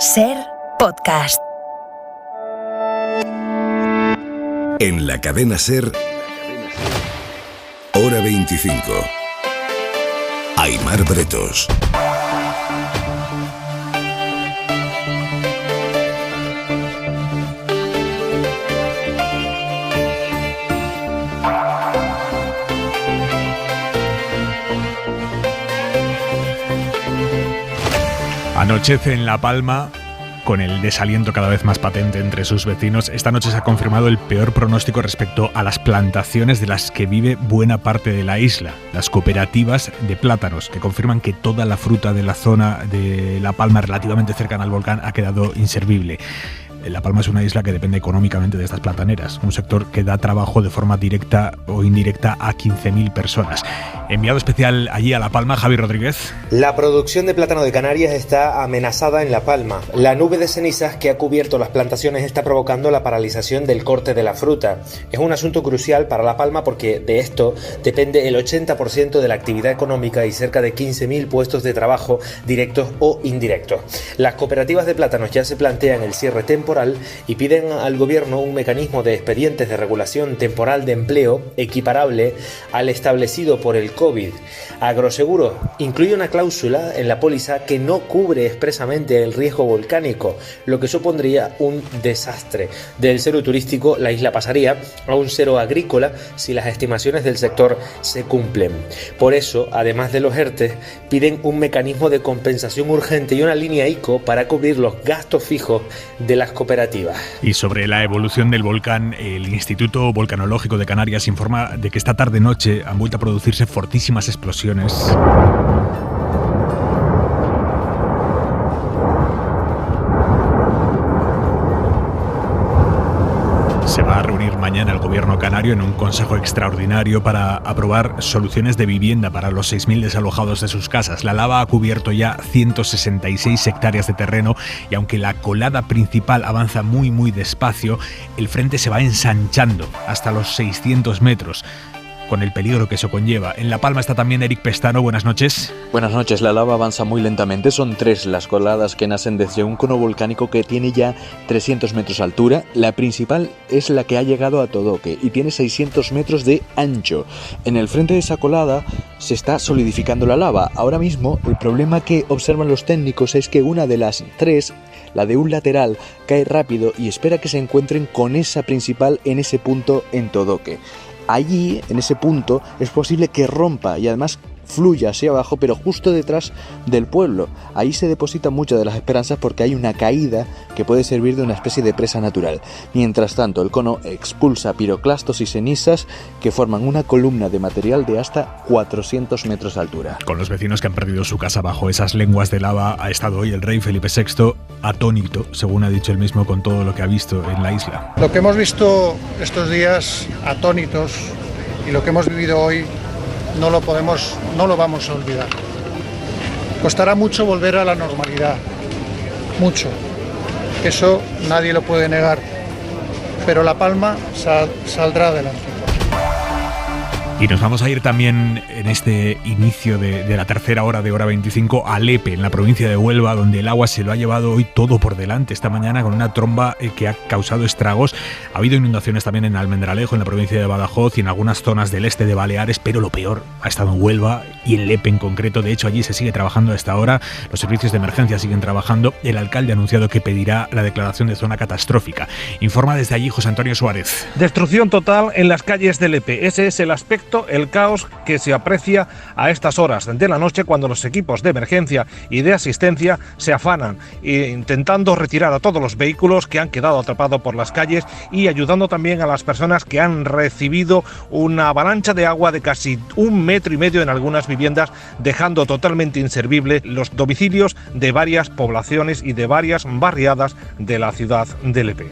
SER Podcast. En la cadena SER, Hora 25. Aimar Bretos. Anochece en La Palma, con el desaliento cada vez más patente entre sus vecinos. Esta noche se ha confirmado el peor pronóstico respecto a las plantaciones de las que vive buena parte de la isla. Las cooperativas de plátanos, que confirman que toda la fruta de la zona de La Palma, relativamente cercana al volcán, ha quedado inservible. La Palma es una isla que depende económicamente de estas plataneras, un sector que da trabajo de forma directa o indirecta a 15.000 personas. Enviado especial allí a La Palma, Javi Rodríguez. La producción de plátano de Canarias está amenazada en La Palma. La nube de cenizas que ha cubierto las plantaciones está provocando la paralización del corte de la fruta. Es un asunto crucial para La Palma porque de esto depende el 80% de la actividad económica y cerca de 15.000 puestos de trabajo directos o indirectos. Las cooperativas de plátanos ya se plantean el cierre temporal y piden al gobierno un mecanismo de expedientes de regulación temporal de empleo equiparable al establecido por el COVID. Agroseguro incluye una cláusula en la póliza que no cubre expresamente el riesgo volcánico, lo que supondría un desastre. Del cero turístico, la isla pasaría a un cero agrícola si las estimaciones del sector se cumplen. Por eso, además de los ERTE, piden un mecanismo de compensación urgente y una línea ICO para cubrir los gastos fijos de las cooperativas. Y sobre la evolución del volcán, el Instituto Volcanológico de Canarias informa de que esta tarde-noche han vuelto a producirse fortísimas explosiones. Se va a reunir mañana el gobierno canario en un consejo extraordinario para aprobar soluciones de vivienda para los 6.000 desalojados de sus casas. La lava ha cubierto ya 166 hectáreas de terreno y aunque la colada principal avanza muy despacio, el frente se va ensanchando hasta los 600 metros. Con el peligro que eso conlleva. En La Palma está también Eric Pestano. Buenas noches. Buenas noches. La lava avanza muy lentamente. Son 3 las coladas que nacen desde un cono volcánico que tiene ya 300 metros de altura. La principal es la que ha llegado a Todoque y tiene 600 metros de ancho. En el frente de esa colada se está solidificando la lava. Ahora mismo el problema que observan los técnicos es que una de las 3, la de un lateral, cae rápido y espera que se encuentren con esa principal en ese punto en Todoque. Allí, en ese punto, es posible que rompa y además fluya hacia abajo, pero justo detrás del pueblo. Ahí se depositan muchas de las esperanzas porque hay una caída que puede servir de una especie de presa natural. Mientras tanto, el cono expulsa piroclastos y cenizas que forman una columna de material de hasta 400 metros de altura. Con los vecinos que han perdido su casa bajo esas lenguas de lava ha estado hoy el rey Felipe VI atónito, según ha dicho él mismo, con todo lo que ha visto en la isla. Lo que hemos visto estos días atónitos y lo que hemos vivido hoy no lo vamos a olvidar. Costará mucho volver a la normalidad, mucho. Eso nadie lo puede negar, pero La Palma saldrá adelante. Y nos vamos a ir también en este inicio de la tercera hora de Hora 25 a Lepe, en la provincia de Huelva, donde el agua se lo ha llevado hoy todo por delante esta mañana con una tromba que ha causado estragos. Ha habido inundaciones también en Almendralejo, en la provincia de Badajoz y en algunas zonas del este de Baleares, pero lo peor ha estado en Huelva y en Lepe en concreto. De hecho, allí se sigue trabajando a esta hora, los servicios de emergencia siguen trabajando. El alcalde ha anunciado que pedirá la declaración de zona catastrófica. Informa desde allí José Antonio Suárez. Destrucción total en las calles de Lepe. Ese es el aspecto, el caos que se aprecia a estas horas de la noche cuando los equipos de emergencia y de asistencia se afanan intentando retirar a todos los vehículos que han quedado atrapados por las calles y ayudando también a las personas que han recibido una avalancha de agua de casi 1,5 metros en algunas viviendas, dejando totalmente inservible los domicilios de varias poblaciones y de varias barriadas de la ciudad de Lepe.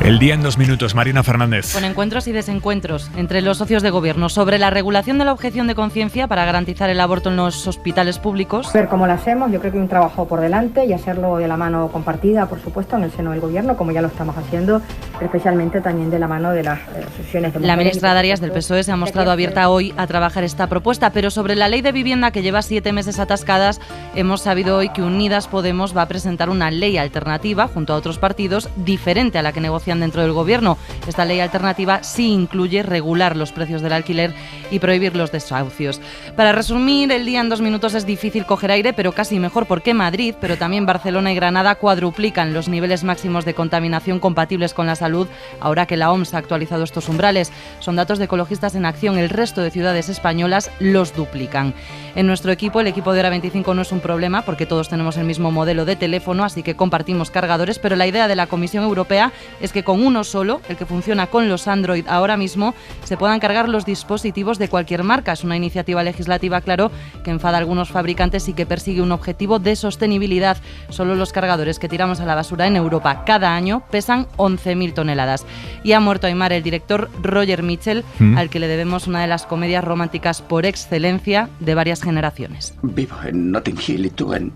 El día en 2 minutos, Marina Fernández. Con encuentros y desencuentros entre los socios de gobierno sobre la regulación de la objeción de conciencia para garantizar el aborto en los hospitales públicos. Ver cómo lo hacemos, yo creo que hay un trabajo por delante y hacerlo de la mano compartida, por supuesto, en el seno del gobierno, como ya lo estamos haciendo, especialmente también de la mano de las asociaciones de mujeres. La ministra Darias del PSOE se ha mostrado abierta hoy a trabajar esta propuesta, pero sobre la ley de vivienda que lleva 7 meses atascadas, hemos sabido hoy que Unidas Podemos va a presentar una ley alternativa junto a otros partidos diferente a la que negocian dentro del gobierno. Esta ley alternativa sí incluye regular los precios del alquiler y prohibir los desahucios. Para resumir, el día en 2 minutos es difícil coger aire, pero casi mejor porque Madrid, pero también Barcelona y Granada cuadruplican los niveles máximos de contaminación compatibles con la salud ahora que la OMS ha actualizado estos umbrales. Son datos de Ecologistas en Acción. El resto de ciudades españolas los duplican. En nuestro equipo, el equipo de Hora 25 no es un problema porque todos tenemos el mismo modelo de teléfono, así que compartimos cargadores, pero la idea de la Comisión Europea es que con uno solo, el que funciona con los Android ahora mismo, se puedan cargar los dispositivos de cualquier marca. Es una iniciativa legislativa, claro, que enfada a algunos fabricantes y que persigue un objetivo de sostenibilidad. Solo los cargadores que tiramos a la basura en Europa cada año pesan 11.000 toneladas. Y ha muerto Aymar, el director Roger Mitchell, al que le debemos una de las comedias románticas por excelencia de varias generaciones. Vivo en Notting Hill y tú en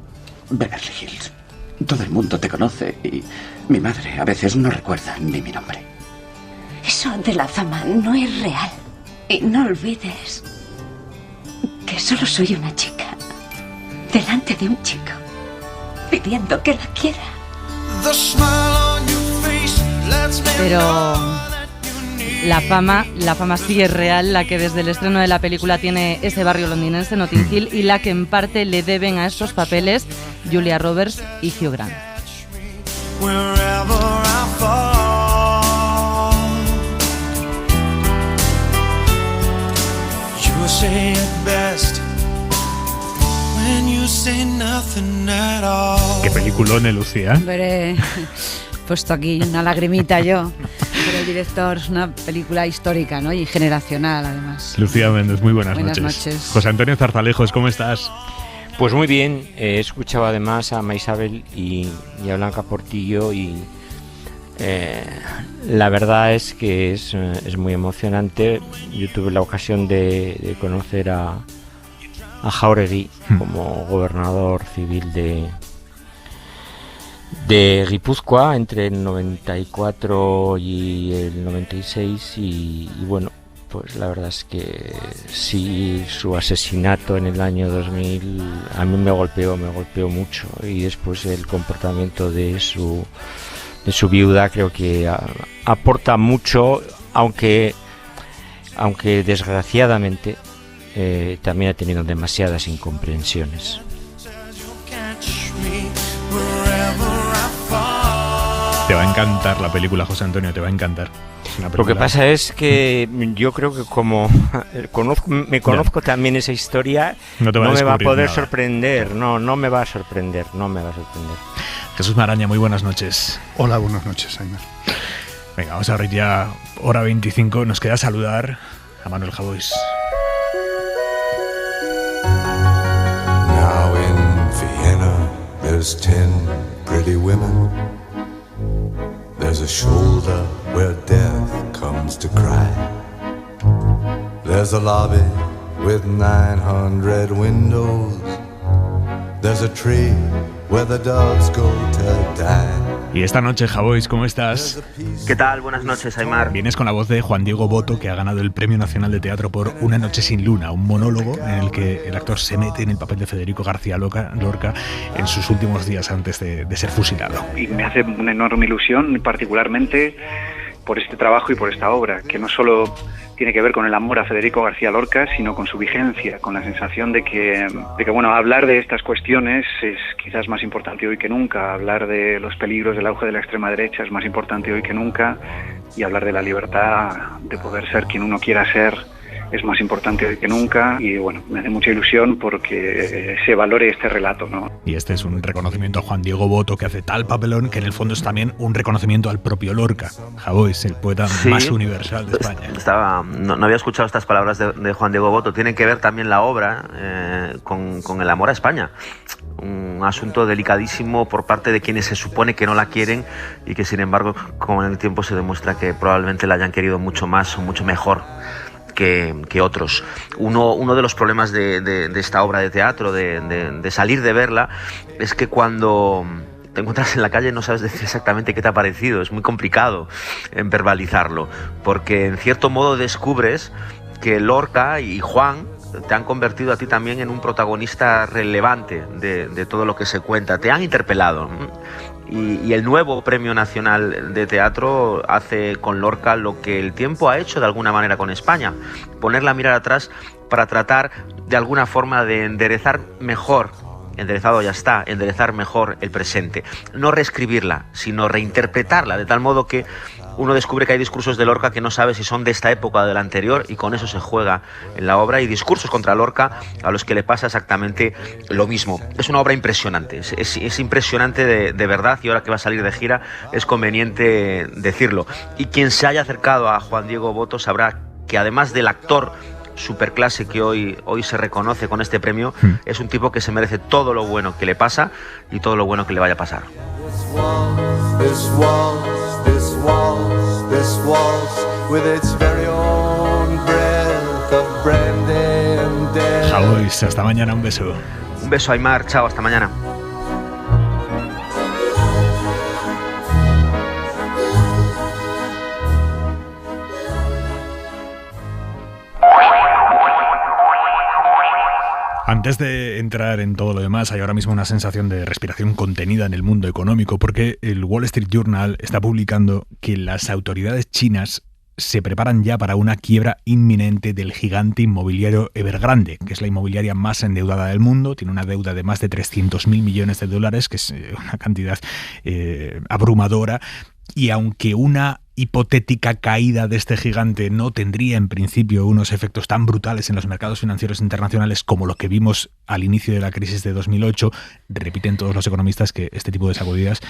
Beverly Hills. Todo el mundo te conoce y mi madre a veces no recuerda ni mi nombre. Eso de la fama no es real. Y no olvides que solo soy una chica delante de un chico pidiendo que la quiera. Pero la fama sí es real, la que desde el estreno de la película tiene ese barrio londinense, Notting Hill, y la que en parte le deben a estos papeles Julia Roberts y Hugh Grant. Qué peliculón, Lucía. Hombre, he puesto aquí una lagrimita yo. Pero el director es una película histórica, ¿no? Y generacional, además. Lucía Méndez, muy buenas noches. José Antonio Zarzalejos, ¿cómo estás? Pues muy bien, he escuchado además a Maisabel y a Blanca Portillo y la verdad es que es muy emocionante. Yo tuve la ocasión de conocer a Jáuregui como gobernador civil de Guipúzcoa entre el 94 y el 96 y bueno, pues la verdad es que sí, su asesinato en el año 2000 a mí me golpeó mucho, y después el comportamiento de su viuda creo que aporta mucho, aunque desgraciadamente también ha tenido demasiadas incomprensiones. Te va a encantar la película, José Antonio, te va a encantar. Lo que pasa es que yo creo que como me conozco también esa historia, no me va a poder sorprender, no me va a sorprender. Jesús Maraña, muy buenas noches. Hola, buenas noches, Aymar. Venga, vamos a abrir ya Hora 25, nos queda saludar a Manuel Javois. Now in Vienna there's 10 pretty women. There's a shoulder where death comes to cry. There's a lobby with 900 windows. There's a tree where the dogs go to die. Y esta noche, Javois, ¿cómo estás? ¿Qué tal? Buenas noches, Aymar. Vienes con la voz de Juan Diego Boto, que ha ganado el Premio Nacional de Teatro por Una noche sin luna, un monólogo en el que el actor se mete en el papel de Federico García Lorca en sus últimos días antes de ser fusilado. Y me hace una enorme ilusión, particularmente por este trabajo y por esta obra, que no solo tiene que ver con el amor a Federico García Lorca, sino con su vigencia, con la sensación de que bueno, hablar de estas cuestiones es quizás más importante hoy que nunca, hablar de los peligros del auge de la extrema derecha es más importante hoy que nunca, y hablar de la libertad de poder ser quien uno quiera ser es más importante hoy que nunca, y bueno, me hace mucha ilusión porque se valore este relato, ¿no? Y este es un reconocimiento a Juan Diego Boto, que hace tal papelón que en el fondo es también un reconocimiento al propio Lorca. Javois, el poeta más universal de España. No había escuchado estas palabras de Juan Diego Boto. Tienen que ver también la obra con el amor a España. un asunto delicadísimo por parte de quienes se supone que no la quieren y que sin embargo con el tiempo se demuestra que probablemente la hayan querido mucho más o mucho mejor que otros. Uno de los problemas de esta obra de teatro, de salir de verla, es que cuando te encuentras en la calle no sabes decir exactamente qué te ha parecido. Es muy complicado verbalizarlo, porque en cierto modo descubres que Lorca y Juan te han convertido a ti también en un protagonista relevante de todo lo que se cuenta. Te han interpelado. Y el nuevo Premio Nacional de Teatro hace con Lorca lo que el tiempo ha hecho de alguna manera con España: poner la mirada atrás para tratar de alguna forma de enderezar mejor, enderezado ya está, enderezar mejor el presente. No reescribirla, sino reinterpretarla, de tal modo que uno descubre que hay discursos de Lorca que no sabe si son de esta época o de la anterior, y con eso se juega en la obra, y discursos contra Lorca a los que le pasa exactamente lo mismo. Es una obra impresionante, es impresionante de verdad, y ahora que va a salir de gira es conveniente decirlo. Y quien se haya acercado a Juan Diego Botto sabrá que además del actor superclase que hoy se reconoce con este premio, es un tipo que se merece todo lo bueno que le pasa y todo lo bueno que le vaya a pasar. This waltz with its very own breath of brandy and death. Javois, hasta mañana, un beso. Un beso, Aymar, chao, hasta mañana. Antes de entrar en todo lo demás, hay ahora mismo una sensación de respiración contenida en el mundo económico, porque el Wall Street Journal está publicando que las autoridades chinas se preparan ya para una quiebra inminente del gigante inmobiliario Evergrande, que es la inmobiliaria más endeudada del mundo. Tiene una deuda de más de 300.000 millones de dólares, que es una cantidad abrumadora. Y aunque una hipotética caída de este gigante no tendría en principio unos efectos tan brutales en los mercados financieros internacionales como lo que vimos al inicio de la crisis de 2008, repiten todos los economistas que este tipo de sacudidas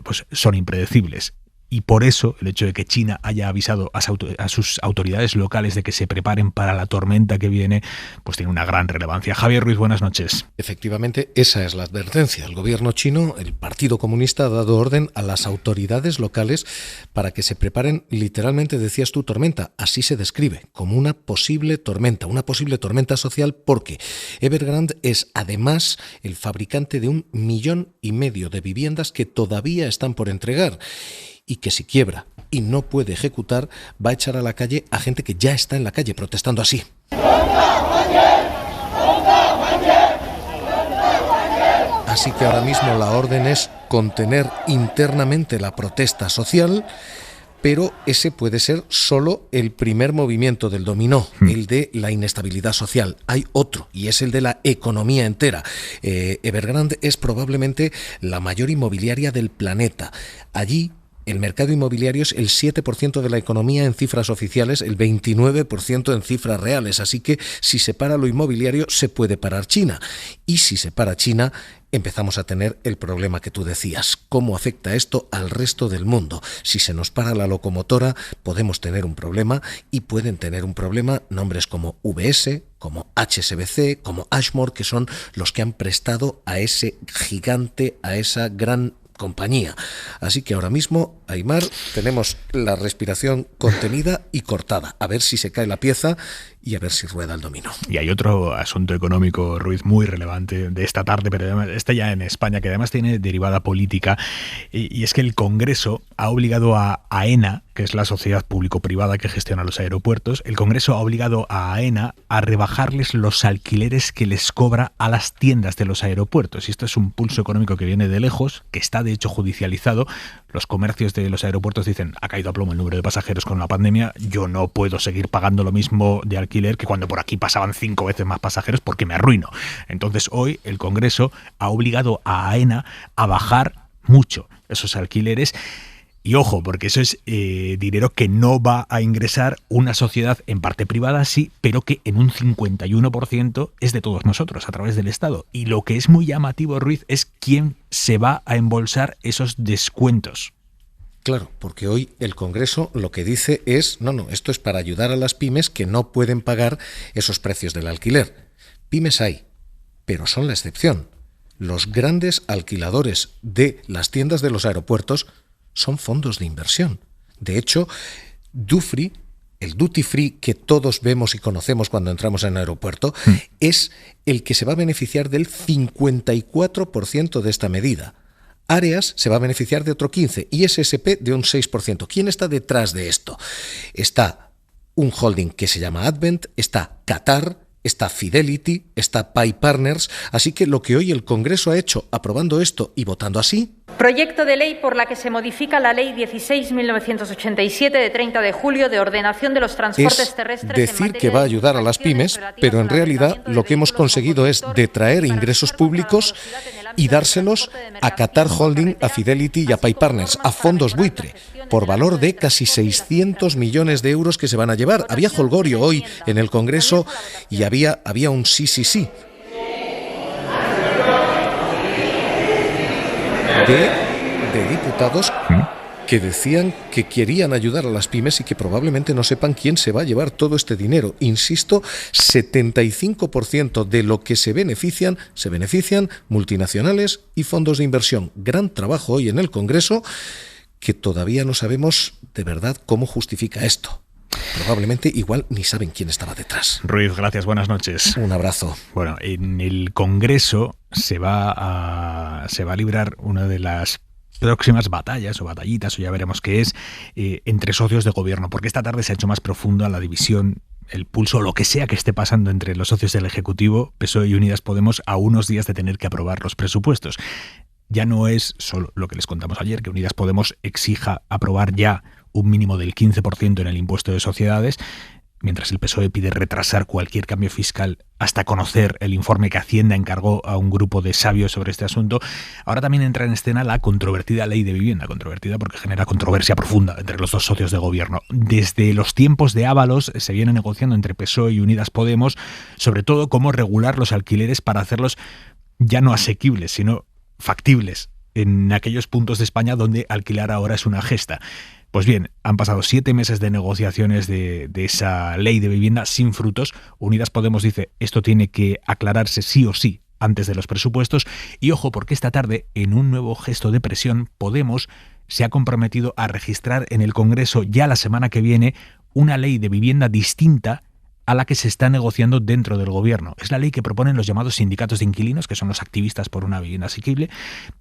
pues son impredecibles. Y por eso el hecho de que China haya avisado a sus autoridades locales de que se preparen para la tormenta que viene, pues tiene una gran relevancia. Javier Ruiz, buenas noches. Efectivamente, esa es la advertencia. El gobierno chino, el Partido Comunista, ha dado orden a las autoridades locales para que se preparen, literalmente decías tú, tormenta. Así se describe, como una posible tormenta social, porque Evergrande es además el fabricante de 1,5 millones de viviendas que todavía están por entregar, y que si quiebra y no puede ejecutar, va a echar a la calle a gente que ya está en la calle protestando así. Así que ahora mismo la orden es contener internamente la protesta social, pero ese puede ser solo el primer movimiento del dominó, el de la inestabilidad social. Hay otro, y es el de la economía entera. Evergrande es probablemente la mayor inmobiliaria del planeta. Allí el mercado inmobiliario es el 7% de la economía en cifras oficiales, el 29% en cifras reales. Así que si se para lo inmobiliario, se puede parar China. Y si se para China, empezamos a tener el problema que tú decías. ¿Cómo afecta esto al resto del mundo? Si se nos para la locomotora, podemos tener un problema, y pueden tener un problema nombres como UBS, como HSBC, como Ashmore, que son los que han prestado a ese gigante, a esa gran compañía. Así que ahora mismo, Aymar, tenemos la respiración contenida y cortada. A ver si se cae la pieza y a ver si rueda el dominó. Y hay otro asunto económico, Ruiz, muy relevante de esta tarde, pero además este ya en España, que además tiene derivada política, y es que el Congreso ha obligado a AENA, que es la sociedad público-privada que gestiona los aeropuertos, el Congreso ha obligado a AENA a rebajarles los alquileres que les cobra a las tiendas de los aeropuertos. Y esto es un pulso económico que viene de lejos, que está de hecho judicializado. Los comercios de los aeropuertos dicen: ha caído a plomo el número de pasajeros con la pandemia, yo no puedo seguir pagando lo mismo de alquiler que cuando por aquí pasaban 5 veces más pasajeros, porque me arruino. Entonces hoy el Congreso ha obligado a AENA a bajar mucho esos alquileres. Y ojo, porque eso es dinero que no va a ingresar una sociedad en parte privada, sí, pero que en un 51% es de todos nosotros, a través del Estado. Y lo que es muy llamativo, Ruiz, es quién se va a embolsar esos descuentos. Claro, porque hoy el Congreso lo que dice es, no, esto es para ayudar a las pymes que no pueden pagar esos precios del alquiler. Pymes hay, pero son la excepción. los grandes alquiladores de las tiendas de los aeropuertos son fondos de inversión. De hecho, Dufry, el duty free que todos vemos y conocemos cuando entramos en el aeropuerto, es el que se va a beneficiar del 54% de esta medida. Áreas se va a beneficiar de otro 15% y SSP de un 6%. ¿Quién está detrás de esto? Está un holding que se llama Advent, está Qatar, está Fidelity, está Pi Partners, así que lo que hoy el Congreso ha hecho aprobando esto y votando así. Proyecto de ley por la que se modifica la Ley 16/1987 de 30 de julio de ordenación de los transportes terrestres. Es decir que va a ayudar a las pymes, pero en realidad lo que hemos conseguido es detraer ingresos públicos y dárselos a Qatar Holding, a Fidelity y a Pi Partners, a fondos buitre, por valor de casi 600 millones de euros que se van a llevar. Había jolgorio hoy en el Congreso y había un sí. De diputados que decían que querían ayudar a las pymes y que probablemente no sepan quién se va a llevar todo este dinero. Insisto, 75% de lo que se benefician multinacionales y fondos de inversión. Gran trabajo hoy en el Congreso, que todavía no sabemos de verdad cómo justifica esto. Probablemente igual ni saben quién estaba detrás. Ruiz, gracias, buenas noches. Un abrazo. Bueno, en el Congreso se va a librar una de las próximas batallas o batallitas, o ya veremos qué es, entre socios de gobierno, porque esta tarde se ha hecho más profunda la división, el pulso, lo que sea que esté pasando entre los socios del Ejecutivo, PSOE y Unidas Podemos, a unos días de tener que aprobar los presupuestos. Ya no es solo lo que les contamos ayer, que Unidas Podemos exija aprobar ya un mínimo del 15% en el impuesto de sociedades, mientras el PSOE pide retrasar cualquier cambio fiscal hasta conocer el informe que Hacienda encargó a un grupo de sabios sobre este asunto. Ahora también entra en escena la controvertida ley de vivienda, controvertida porque genera controversia profunda entre los dos socios de gobierno. Desde los tiempos de Ábalos se viene negociando entre PSOE y Unidas Podemos, sobre todo cómo regular los alquileres para hacerlos ya no asequibles, sino factibles en aquellos puntos de España donde alquilar ahora es una gesta. Pues bien, han pasado 7 meses de negociaciones de esa ley de vivienda sin frutos. Unidas Podemos dice esto tiene que aclararse sí o sí antes de los presupuestos. Y ojo, porque esta tarde, en un nuevo gesto de presión, Podemos se ha comprometido a registrar en el Congreso ya la semana que viene una ley de vivienda distinta a la que se está negociando dentro del gobierno. Es la ley que proponen los llamados sindicatos de inquilinos, que son los activistas por una vivienda asequible,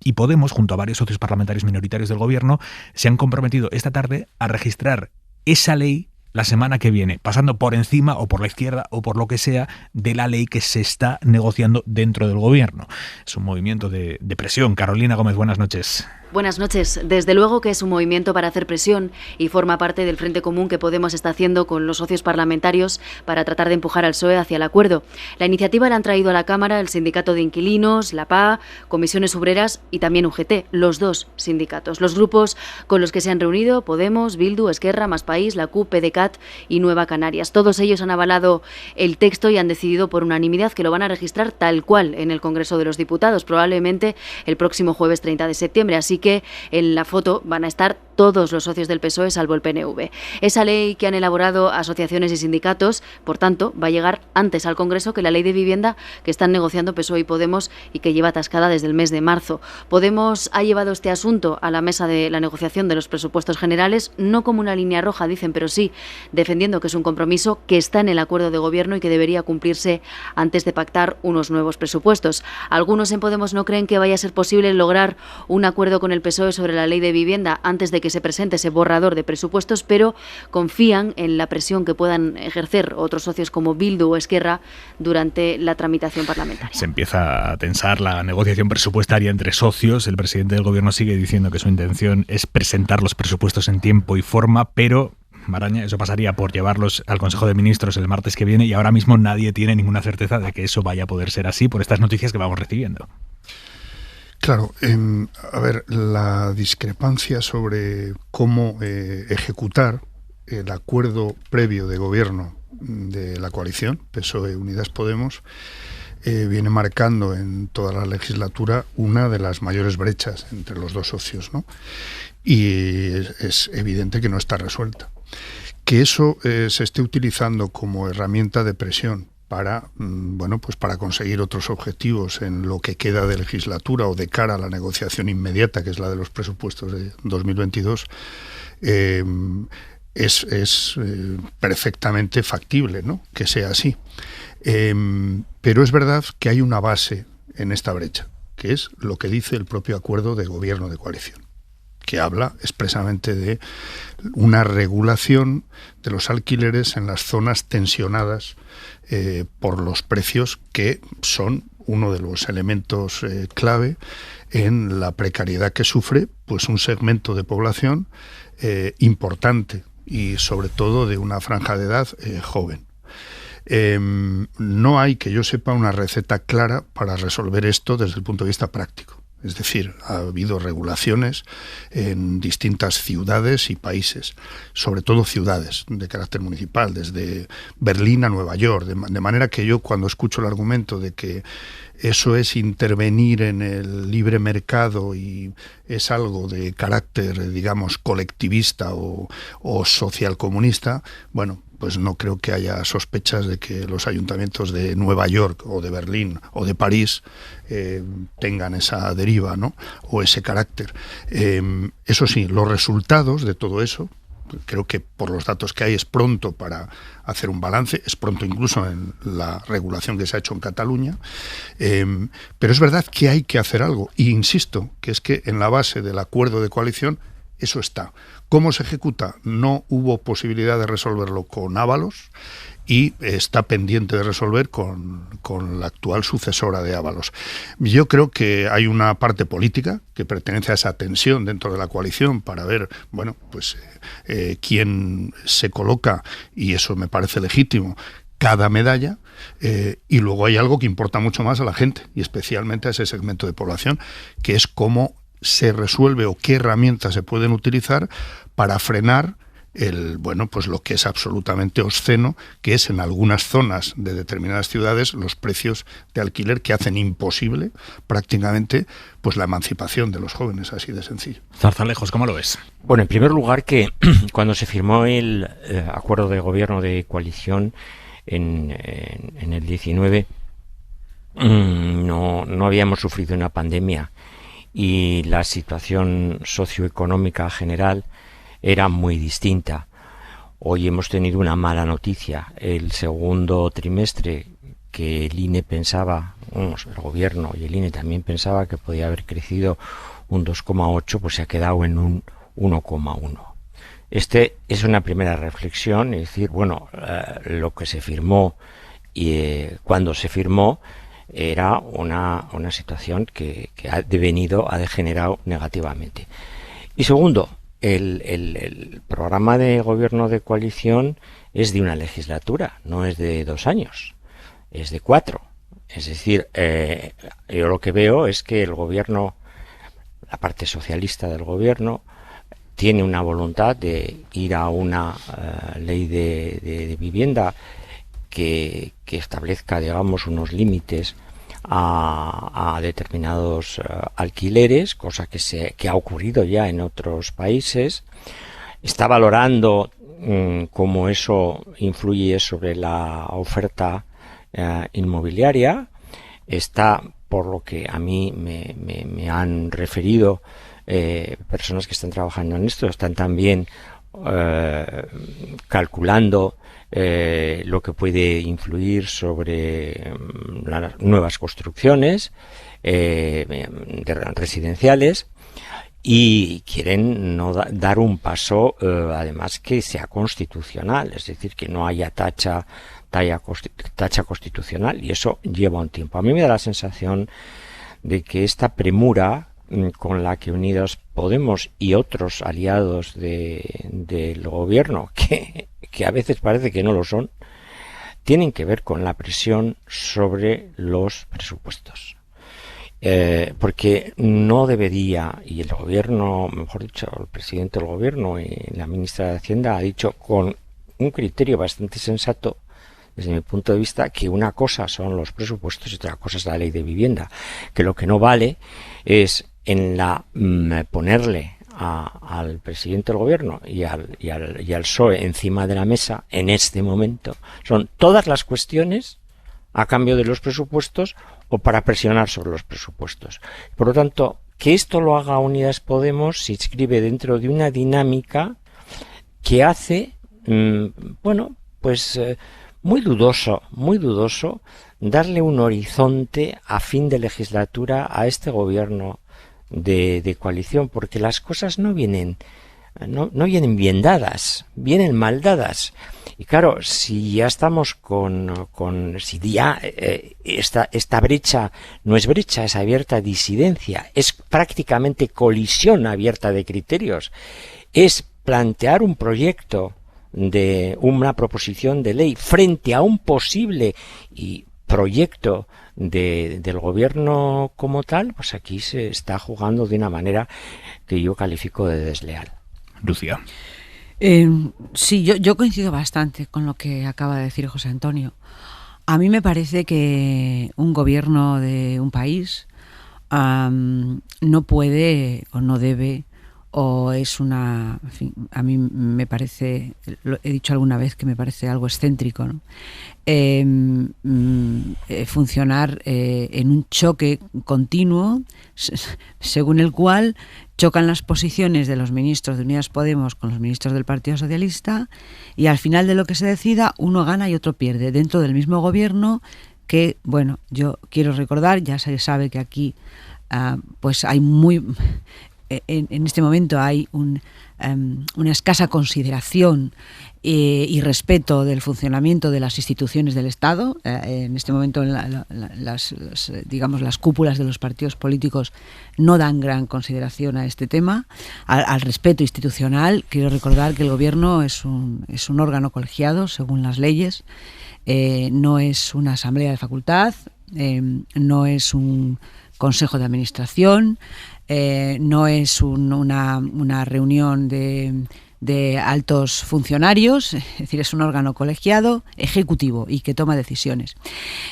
y Podemos, junto a varios socios parlamentarios minoritarios del gobierno, se han comprometido esta tarde a registrar esa ley la semana que viene, pasando por encima o por la izquierda o por lo que sea de la ley que se está negociando dentro del gobierno. Es un movimiento de presión. Carolina Gómez, buenas noches. Buenas noches. Desde luego que es un movimiento para hacer presión y forma parte del frente común que Podemos está haciendo con los socios parlamentarios para tratar de empujar al PSOE hacia el acuerdo. La iniciativa la han traído a la Cámara el Sindicato de Inquilinos, la PA, Comisiones Obreras y también UGT, los dos sindicatos. Los grupos con los que se han reunido, Podemos, Bildu, Esquerra, Más País, la CUP, PDeCAT y Nueva Canarias. Todos ellos han avalado el texto y han decidido por unanimidad que lo van a registrar tal cual en el Congreso de los Diputados, probablemente el próximo jueves 30 de septiembre. Así que en la foto van a estar todos los socios del PSOE salvo el PNV. Esa ley que han elaborado asociaciones y sindicatos, por tanto, va a llegar antes al Congreso que la ley de vivienda que están negociando PSOE y Podemos y que lleva atascada desde el mes de marzo. Podemos ha llevado este asunto a la mesa de la negociación de los presupuestos generales, no como una línea roja, dicen, pero sí defendiendo que es un compromiso que está en el acuerdo de gobierno y que debería cumplirse antes de pactar unos nuevos presupuestos. Algunos en Podemos no creen que vaya a ser posible lograr un acuerdo con el PSOE sobre la ley de vivienda antes de que se presente ese borrador de presupuestos, pero confían en la presión que puedan ejercer otros socios como Bildu o Esquerra durante la tramitación parlamentaria. Se empieza a tensar la negociación presupuestaria entre socios. El presidente del gobierno sigue diciendo que su intención es presentar los presupuestos en tiempo y forma, pero Maraña, eso pasaría por llevarlos al Consejo de Ministros el martes que viene y ahora mismo nadie tiene ninguna certeza de que eso vaya a poder ser así por estas noticias que vamos recibiendo. Claro, a ver, la discrepancia sobre cómo ejecutar el acuerdo previo de gobierno de la coalición, PSOE Unidas Podemos, viene marcando en toda la legislatura una de las mayores brechas entre los dos socios, ¿no? Y es evidente que no está resuelta. Que eso se esté utilizando como herramienta de presión para, bueno, pues para conseguir otros objetivos en lo que queda de legislatura o de cara a la negociación inmediata, que es la de los presupuestos de 2022, es perfectamente factible, ¿no?, que sea así. Pero es verdad que hay una base en esta brecha, que es lo que dice el propio acuerdo de gobierno de coalición, que habla expresamente de una regulación de los alquileres en las zonas tensionadas por los precios, que son uno de los elementos clave en la precariedad que sufre pues un segmento de población importante y sobre todo de una franja de edad joven. No hay, que yo sepa, una receta clara para resolver esto desde el punto de vista práctico. Es decir, ha habido regulaciones en distintas ciudades y países, sobre todo ciudades de carácter municipal, desde Berlín a Nueva York, de manera que yo, cuando escucho el argumento de que eso es intervenir en el libre mercado y es algo de carácter, digamos, colectivista o socialcomunista, bueno, pues no creo que haya sospechas de que los ayuntamientos de Nueva York o de Berlín o de París tengan esa deriva, ¿no?, o ese carácter. Eso sí, los resultados de todo eso, creo que por los datos que hay es pronto para hacer un balance, es pronto incluso en la regulación que se ha hecho en Cataluña, pero es verdad que hay que hacer algo, y insisto, que es que en la base del acuerdo de coalición eso está. ¿Cómo se ejecuta? No hubo posibilidad de resolverlo con Ábalos y está pendiente de resolver con la actual sucesora de Ábalos. Yo creo que hay una parte política que pertenece a esa tensión dentro de la coalición para ver, bueno, pues quién se coloca, y eso me parece legítimo, cada medalla, y luego hay algo que importa mucho más a la gente y especialmente a ese segmento de población, que es cómo se resuelve o qué herramientas se pueden utilizar para frenar pues lo que es absolutamente obsceno, que es en algunas zonas de determinadas ciudades los precios de alquiler que hacen imposible prácticamente pues la emancipación de los jóvenes, así de sencillo. Zarzalejos, ¿cómo lo ves? Bueno, en primer lugar, que cuando se firmó el acuerdo de gobierno de coalición en el 19, no habíamos sufrido una pandemia y la situación socioeconómica general era muy distinta. Hoy hemos tenido una mala noticia. El segundo trimestre, que el INE pensaba, el gobierno y el INE también pensaba que podía haber crecido un 2,8, pues se ha quedado en un 1,1. Este es una primera reflexión, es decir, bueno, lo que se firmó y cuando se firmó era una situación que ha degenerado negativamente. Y segundo, el programa de gobierno de coalición es de una legislatura, no es de 2 años, es de 4. Es decir, yo lo que veo es que el gobierno, la parte socialista del gobierno, tiene una voluntad de ir a una ley de vivienda que establezca, digamos, unos límites a determinados alquileres, cosa que ha ocurrido ya en otros países. Está valorando cómo eso influye sobre la oferta inmobiliaria. Está, por lo que a mí me han referido personas que están trabajando en esto, están también calculando lo que puede influir sobre las nuevas construcciones residenciales, y quieren dar un paso además que sea constitucional, es decir, que no haya tacha constitucional, y eso lleva un tiempo. A mí me da la sensación de que esta premura con la que Unidas Podemos y otros aliados del gobierno, que a veces parece que no lo son, tienen que ver con la presión sobre los presupuestos. Porque no debería, y el gobierno, mejor dicho, el presidente del gobierno y la ministra de Hacienda ha dicho con un criterio bastante sensato, desde mi punto de vista, que una cosa son los presupuestos y otra cosa es la ley de vivienda, que lo que no vale es ponerle al presidente del gobierno y al PSOE encima de la mesa en este momento. Son todas las cuestiones a cambio de los presupuestos o para presionar sobre los presupuestos. Por lo tanto, que esto lo haga Unidas Podemos se inscribe dentro de una dinámica que hace, muy dudoso darle un horizonte a fin de legislatura a este gobierno de coalición, porque las cosas no vienen bien dadas, vienen mal dadas. Y claro, si ya estamos esta brecha no es brecha, es abierta disidencia, es prácticamente colisión abierta de criterios, es plantear un proyecto de una proposición de ley frente a un posible proyecto del gobierno como tal, pues aquí se está jugando de una manera que yo califico de desleal. Lucía. Sí, yo coincido bastante con lo que acaba de decir José Antonio. A mí me parece que un gobierno de un país no puede o no debe, o es una... En fin, a mí me parece, lo he dicho alguna vez que me parece algo excéntrico, ¿no? Funcionar en un choque continuo según el cual chocan las posiciones de los ministros de Unidas Podemos con los ministros del Partido Socialista y al final de lo que se decida uno gana y otro pierde dentro del mismo gobierno que, bueno, yo quiero recordar, ya se sabe que aquí pues hay en este momento hay una escasa consideración y respeto del funcionamiento de las instituciones del Estado. En este momento las cúpulas de los partidos políticos no dan gran consideración a este tema, al respeto institucional. Quiero recordar que el Gobierno es un órgano colegiado según las leyes, no es una asamblea de facultad, no es un consejo de administración, no es una reunión de altos funcionarios, es decir, es un órgano colegiado, ejecutivo y que toma decisiones.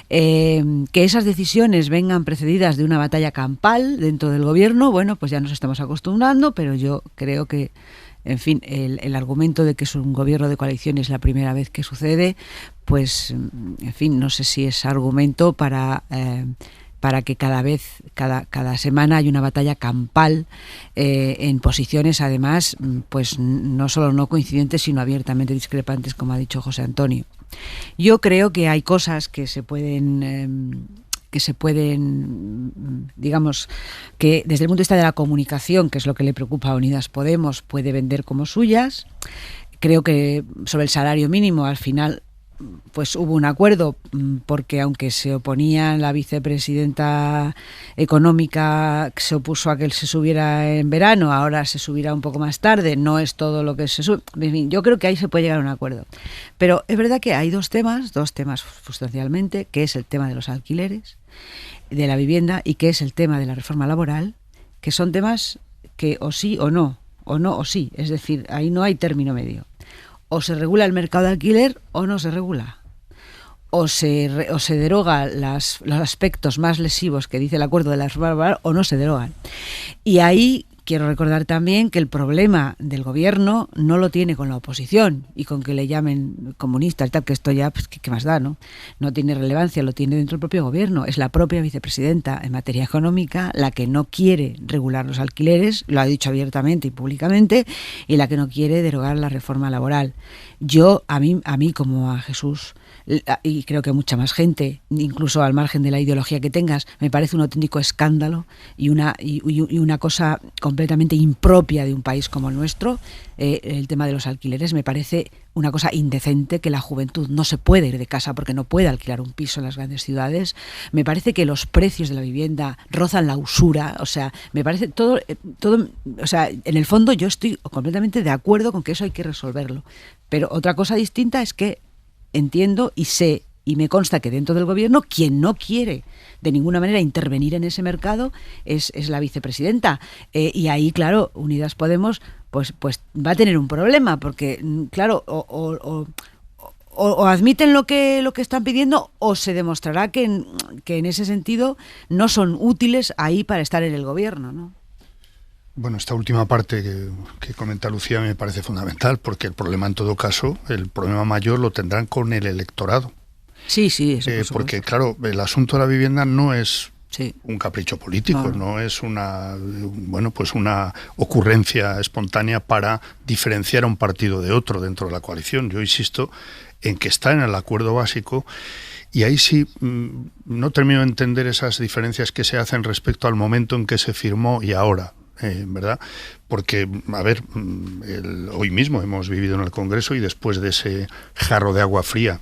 Que esas decisiones vengan precedidas de una batalla campal dentro del gobierno, bueno, pues ya nos estamos acostumbrando, pero yo creo que, en fin, el argumento de que es un gobierno de coalición y es la primera vez que sucede, pues, en fin, no sé si es argumento para que cada semana hay una batalla campal en posiciones, además, pues no solo no coincidentes, sino abiertamente discrepantes, como ha dicho José Antonio. Yo creo que hay cosas que se pueden, digamos, que desde el punto de vista de la comunicación, que es lo que le preocupa a Unidas Podemos, puede vender como suyas. Creo que sobre el salario mínimo, al final, pues hubo un acuerdo, porque aunque se oponía la vicepresidenta económica, se opuso a que él se subiera en verano, ahora se subirá un poco más tarde, no es todo lo que se sube. En fin, yo creo que ahí se puede llegar a un acuerdo. Pero es verdad que hay dos temas sustancialmente, que es el tema de los alquileres, de la vivienda, y que es el tema de la reforma laboral, que son temas que o sí o no o sí, es decir, ahí no hay término medio. O se regula el mercado de alquiler o no se regula. O se deroga los aspectos más lesivos que dice el acuerdo de la reforma laboral o no se derogan. Y ahí quiero recordar también que el problema del gobierno no lo tiene con la oposición y con que le llamen comunista y tal, que esto ya, pues, ¿qué más da, no? No tiene relevancia, lo tiene dentro del propio gobierno. Es la propia vicepresidenta en materia económica la que no quiere regular los alquileres, lo ha dicho abiertamente y públicamente, y la que no quiere derogar la reforma laboral. A mí como a Jesús, y creo que mucha más gente, incluso al margen de la ideología que tengas, me parece un auténtico escándalo y una cosa completamente impropia de un país como el nuestro, el tema de los alquileres. Me parece una cosa indecente que la juventud no se puede ir de casa porque no puede alquilar un piso en las grandes ciudades. Me parece que los precios de la vivienda rozan la usura. O sea, me parece todo, o sea, en el fondo yo estoy completamente de acuerdo con que eso hay que resolverlo. Pero otra cosa distinta es que entiendo y sé y me consta que dentro del gobierno quien no quiere de ninguna manera intervenir en ese mercado es la vicepresidenta, y ahí, claro, Unidas Podemos pues va a tener un problema porque, claro, o admiten lo que están pidiendo o se demostrará que en ese sentido no son útiles ahí para estar en el gobierno, ¿no? Bueno, esta última parte que comenta Lucía me parece fundamental, porque el problema en todo caso, el problema mayor lo tendrán con el electorado. Sí, eso porque claro, el asunto de la vivienda no es un capricho político, no es una ocurrencia espontánea para diferenciar a un partido de otro dentro de la coalición. Yo insisto en que está en el acuerdo básico. Y ahí sí no termino de entender esas diferencias que se hacen respecto al momento en que se firmó y ahora, ¿verdad? Porque, a ver, hoy mismo hemos vivido en el Congreso y después de ese jarro de agua fría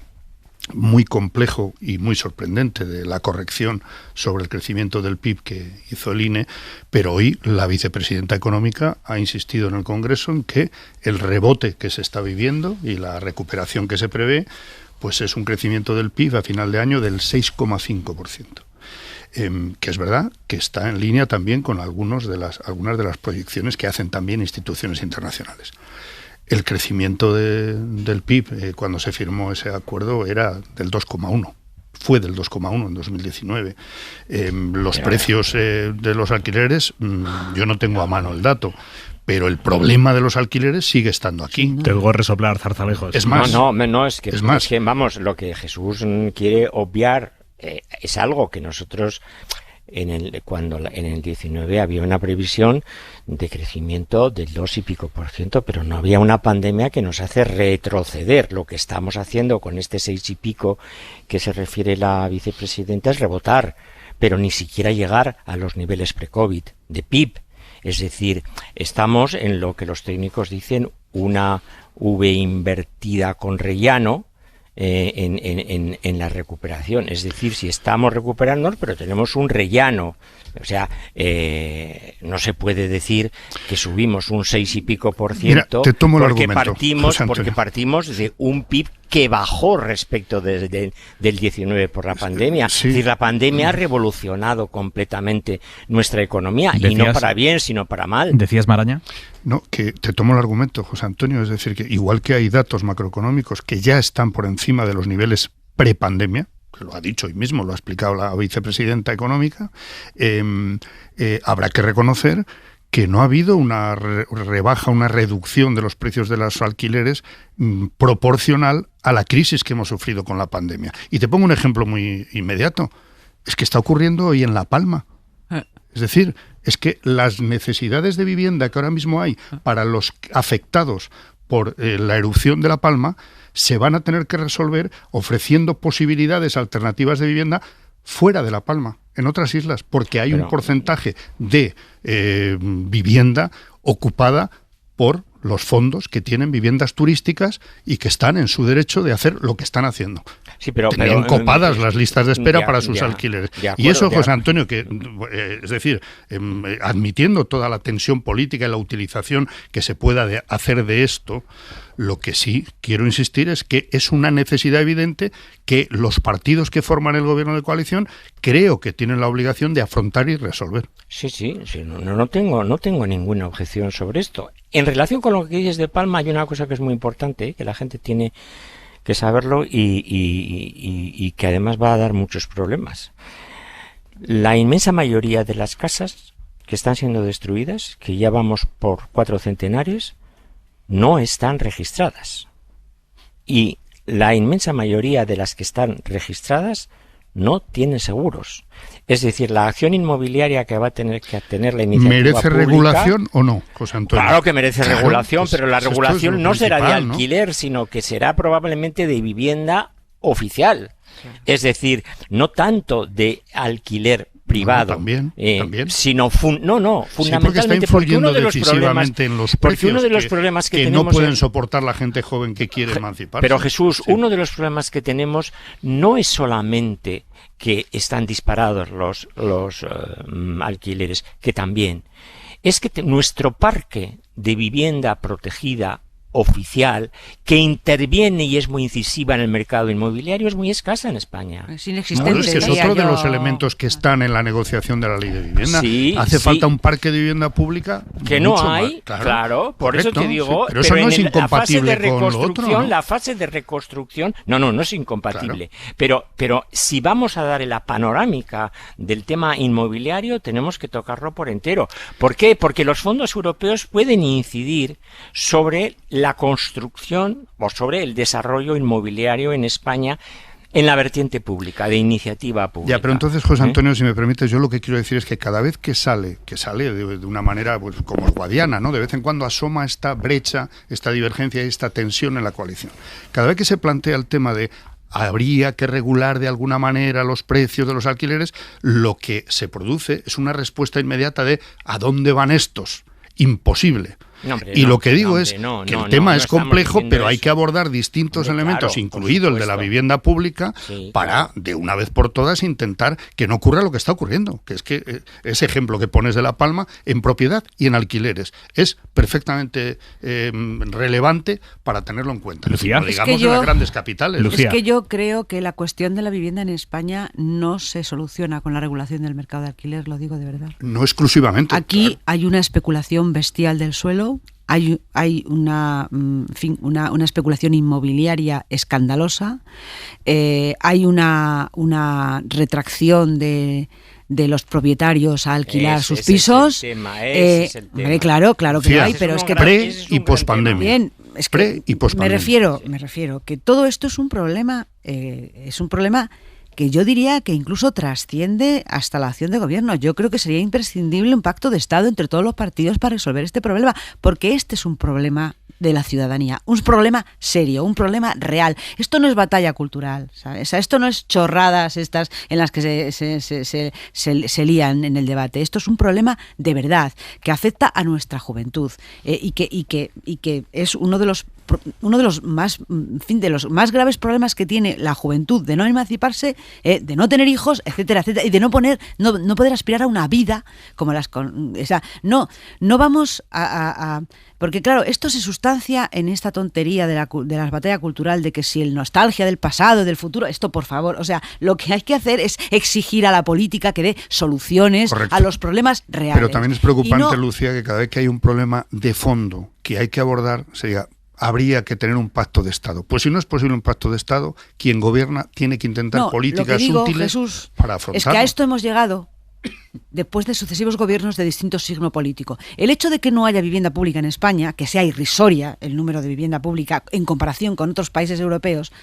muy complejo y muy sorprendente de la corrección sobre el crecimiento del PIB que hizo el INE, pero hoy la vicepresidenta económica ha insistido en el Congreso en que el rebote que se está viviendo y la recuperación que se prevé pues es un crecimiento del PIB a final de año del 6,5%. Que es verdad que está en línea también con algunas de las proyecciones que hacen también instituciones internacionales. El crecimiento del PIB cuando se firmó ese acuerdo era del 2,1%. Fue del 2,1 en 2019. Los precios de los alquileres, yo no tengo a mano el dato, pero el problema de los alquileres sigue estando aquí. Te oigo resoplar, Zarzalejos. Es más. Es que vamos, lo que Jesús quiere obviar es algo que nosotros cuando en el 19 había una previsión de crecimiento del 2 y pico %, pero no había una pandemia que nos hace retroceder. Lo que estamos haciendo con este 6 y pico que se refiere la vicepresidenta es rebotar, pero ni siquiera llegar a los niveles pre-COVID de PIB. Es decir, estamos en lo que los técnicos dicen una V invertida con rellano en la recuperación. Es decir, si estamos recuperando, pero tenemos un rellano. O sea, no se puede decir que subimos un 6 y pico %. Mira, te tomo el argumento, porque partimos de un PIB que bajó respecto del 19 por la pandemia. Sí. Es decir, la pandemia ha revolucionado completamente nuestra economía, y no para bien, sino para mal. ¿Decías, Maraña? No, que te tomo el argumento, José Antonio, es decir, que igual que hay datos macroeconómicos que ya están por encima de los niveles prepandemia, que lo ha dicho hoy mismo, lo ha explicado la vicepresidenta económica, habrá que reconocer que no ha habido una rebaja, una reducción de los precios de los alquileres proporcional a la crisis que hemos sufrido con la pandemia. Y te pongo un ejemplo muy inmediato. Es que está ocurriendo hoy en La Palma. Es decir, es que las necesidades de vivienda que ahora mismo hay para los afectados por la erupción de La Palma se van a tener que resolver ofreciendo posibilidades alternativas de vivienda fuera de La Palma, en otras islas, porque hay un porcentaje de vivienda ocupada por los fondos que tienen viviendas turísticas y que están en su derecho de hacer lo que están haciendo. Sí, pero copadas las listas de espera para sus alquileres. Y eso, José Antonio, que es decir, admitiendo toda la tensión política y la utilización que se pueda hacer de esto, lo que sí quiero insistir es que es una necesidad evidente que los partidos que forman el gobierno de coalición creo que tienen la obligación de afrontar y resolver. Sí, no tengo ninguna objeción sobre esto. En relación con lo que dices de Palma, hay una cosa que es muy importante, que la gente tiene que saberlo y que además va a dar muchos problemas. La inmensa mayoría de las casas que están siendo destruidas, que ya vamos por 4 centenarios, no están registradas. Y la inmensa mayoría de las que están registradas no tienen seguros. Es decir, la acción inmobiliaria que va a tener que tener la iniciativa ¿merece pública, regulación o no, José Antonio? Claro que merece regulación, pero la regulación no será de ¿no? alquiler, sino que será probablemente de vivienda oficial. Es decir, no tanto de alquiler privado, también. sino fundamentalmente porque uno de los problemas en los precios que no pueden soportar la gente joven que quiere emanciparse. Pero Jesús, uno de los problemas que tenemos no es solamente que están disparados los alquileres, que también es que nuestro parque de vivienda protegida oficial que interviene y es muy incisiva en el mercado inmobiliario es muy escasa en España. Es inexistente. No, es que es otro de los elementos que están en la negociación de la ley de vivienda. Hace falta un parque de vivienda pública que no hay, claro, por correcto, eso te digo, pero eso no es incompatible con lo otro, ¿no? La fase de reconstrucción, no es incompatible, claro. pero si vamos a dar la panorámica del tema inmobiliario tenemos que tocarlo por entero. ¿Por qué? Porque los fondos europeos pueden incidir sobre la construcción o sobre el desarrollo inmobiliario en España En la vertiente pública, de iniciativa pública. Ya, pero entonces, José Antonio, si me permites, yo lo que quiero decir es que cada vez que sale de una manera pues, como guadiana, ¿no? De vez en cuando asoma esta brecha, esta divergencia y esta tensión en la coalición. Cada vez que se plantea el tema de habría que regular de alguna manera los precios de los alquileres, lo que se produce es una respuesta inmediata de ¿a dónde van estos? Imposible. No, hombre, y no, lo que digo no, es hombre, que el tema es complejo, pero hay que abordar distintos Hombre, elementos, claro, incluido el de la vivienda pública, para de una vez por todas intentar que no ocurra lo que está ocurriendo, que es que ese ejemplo que pones de La Palma en propiedad y en alquileres es perfectamente relevante para tenerlo en cuenta. Lucía. No digamos en las grandes capitales. Es que yo creo que la cuestión de la vivienda en España no se soluciona con la regulación del mercado de alquiler, lo digo de verdad. No exclusivamente. Aquí hay una especulación bestial del suelo. Hay una especulación inmobiliaria escandalosa, hay una retracción de los propietarios a alquilar sus pisos. Ese es el tema. Claro que lo hay, pero es que pre y pospandemia. Bien, es que me refiero que todo esto es un problema que yo diría que incluso trasciende hasta la acción de gobierno. Yo creo que sería imprescindible un pacto de Estado entre todos los partidos para resolver este problema, porque este es un problema de la ciudadanía, un problema serio, un problema real. Esto no es batalla cultural, ¿sabes? Esto no es chorradas estas en las que se lían en el debate. Esto es un problema de verdad que afecta a nuestra juventud y que es uno de los más más graves problemas que tiene la juventud, de no emanciparse, de no tener hijos, etcétera, etcétera, y de no poder aspirar a una vida como no vamos a porque claro, esto se sustancia en esta tontería de la batalla cultural de que si el nostalgia del pasado, del futuro, esto por favor, o sea, lo que hay que hacer es exigir a la política que dé soluciones a los problemas reales. Pero también es preocupante, Lucía, que cada vez que hay un problema de fondo que hay que abordar, habría que tener un pacto de Estado. Pues si no es posible un pacto de Estado, quien gobierna tiene que intentar políticas útiles, Jesús, para afrontarlo. Es que a esto hemos llegado después de sucesivos gobiernos de distinto signo político. El hecho de que no haya vivienda pública en España, que sea irrisoria el número de vivienda pública en comparación con otros países europeos,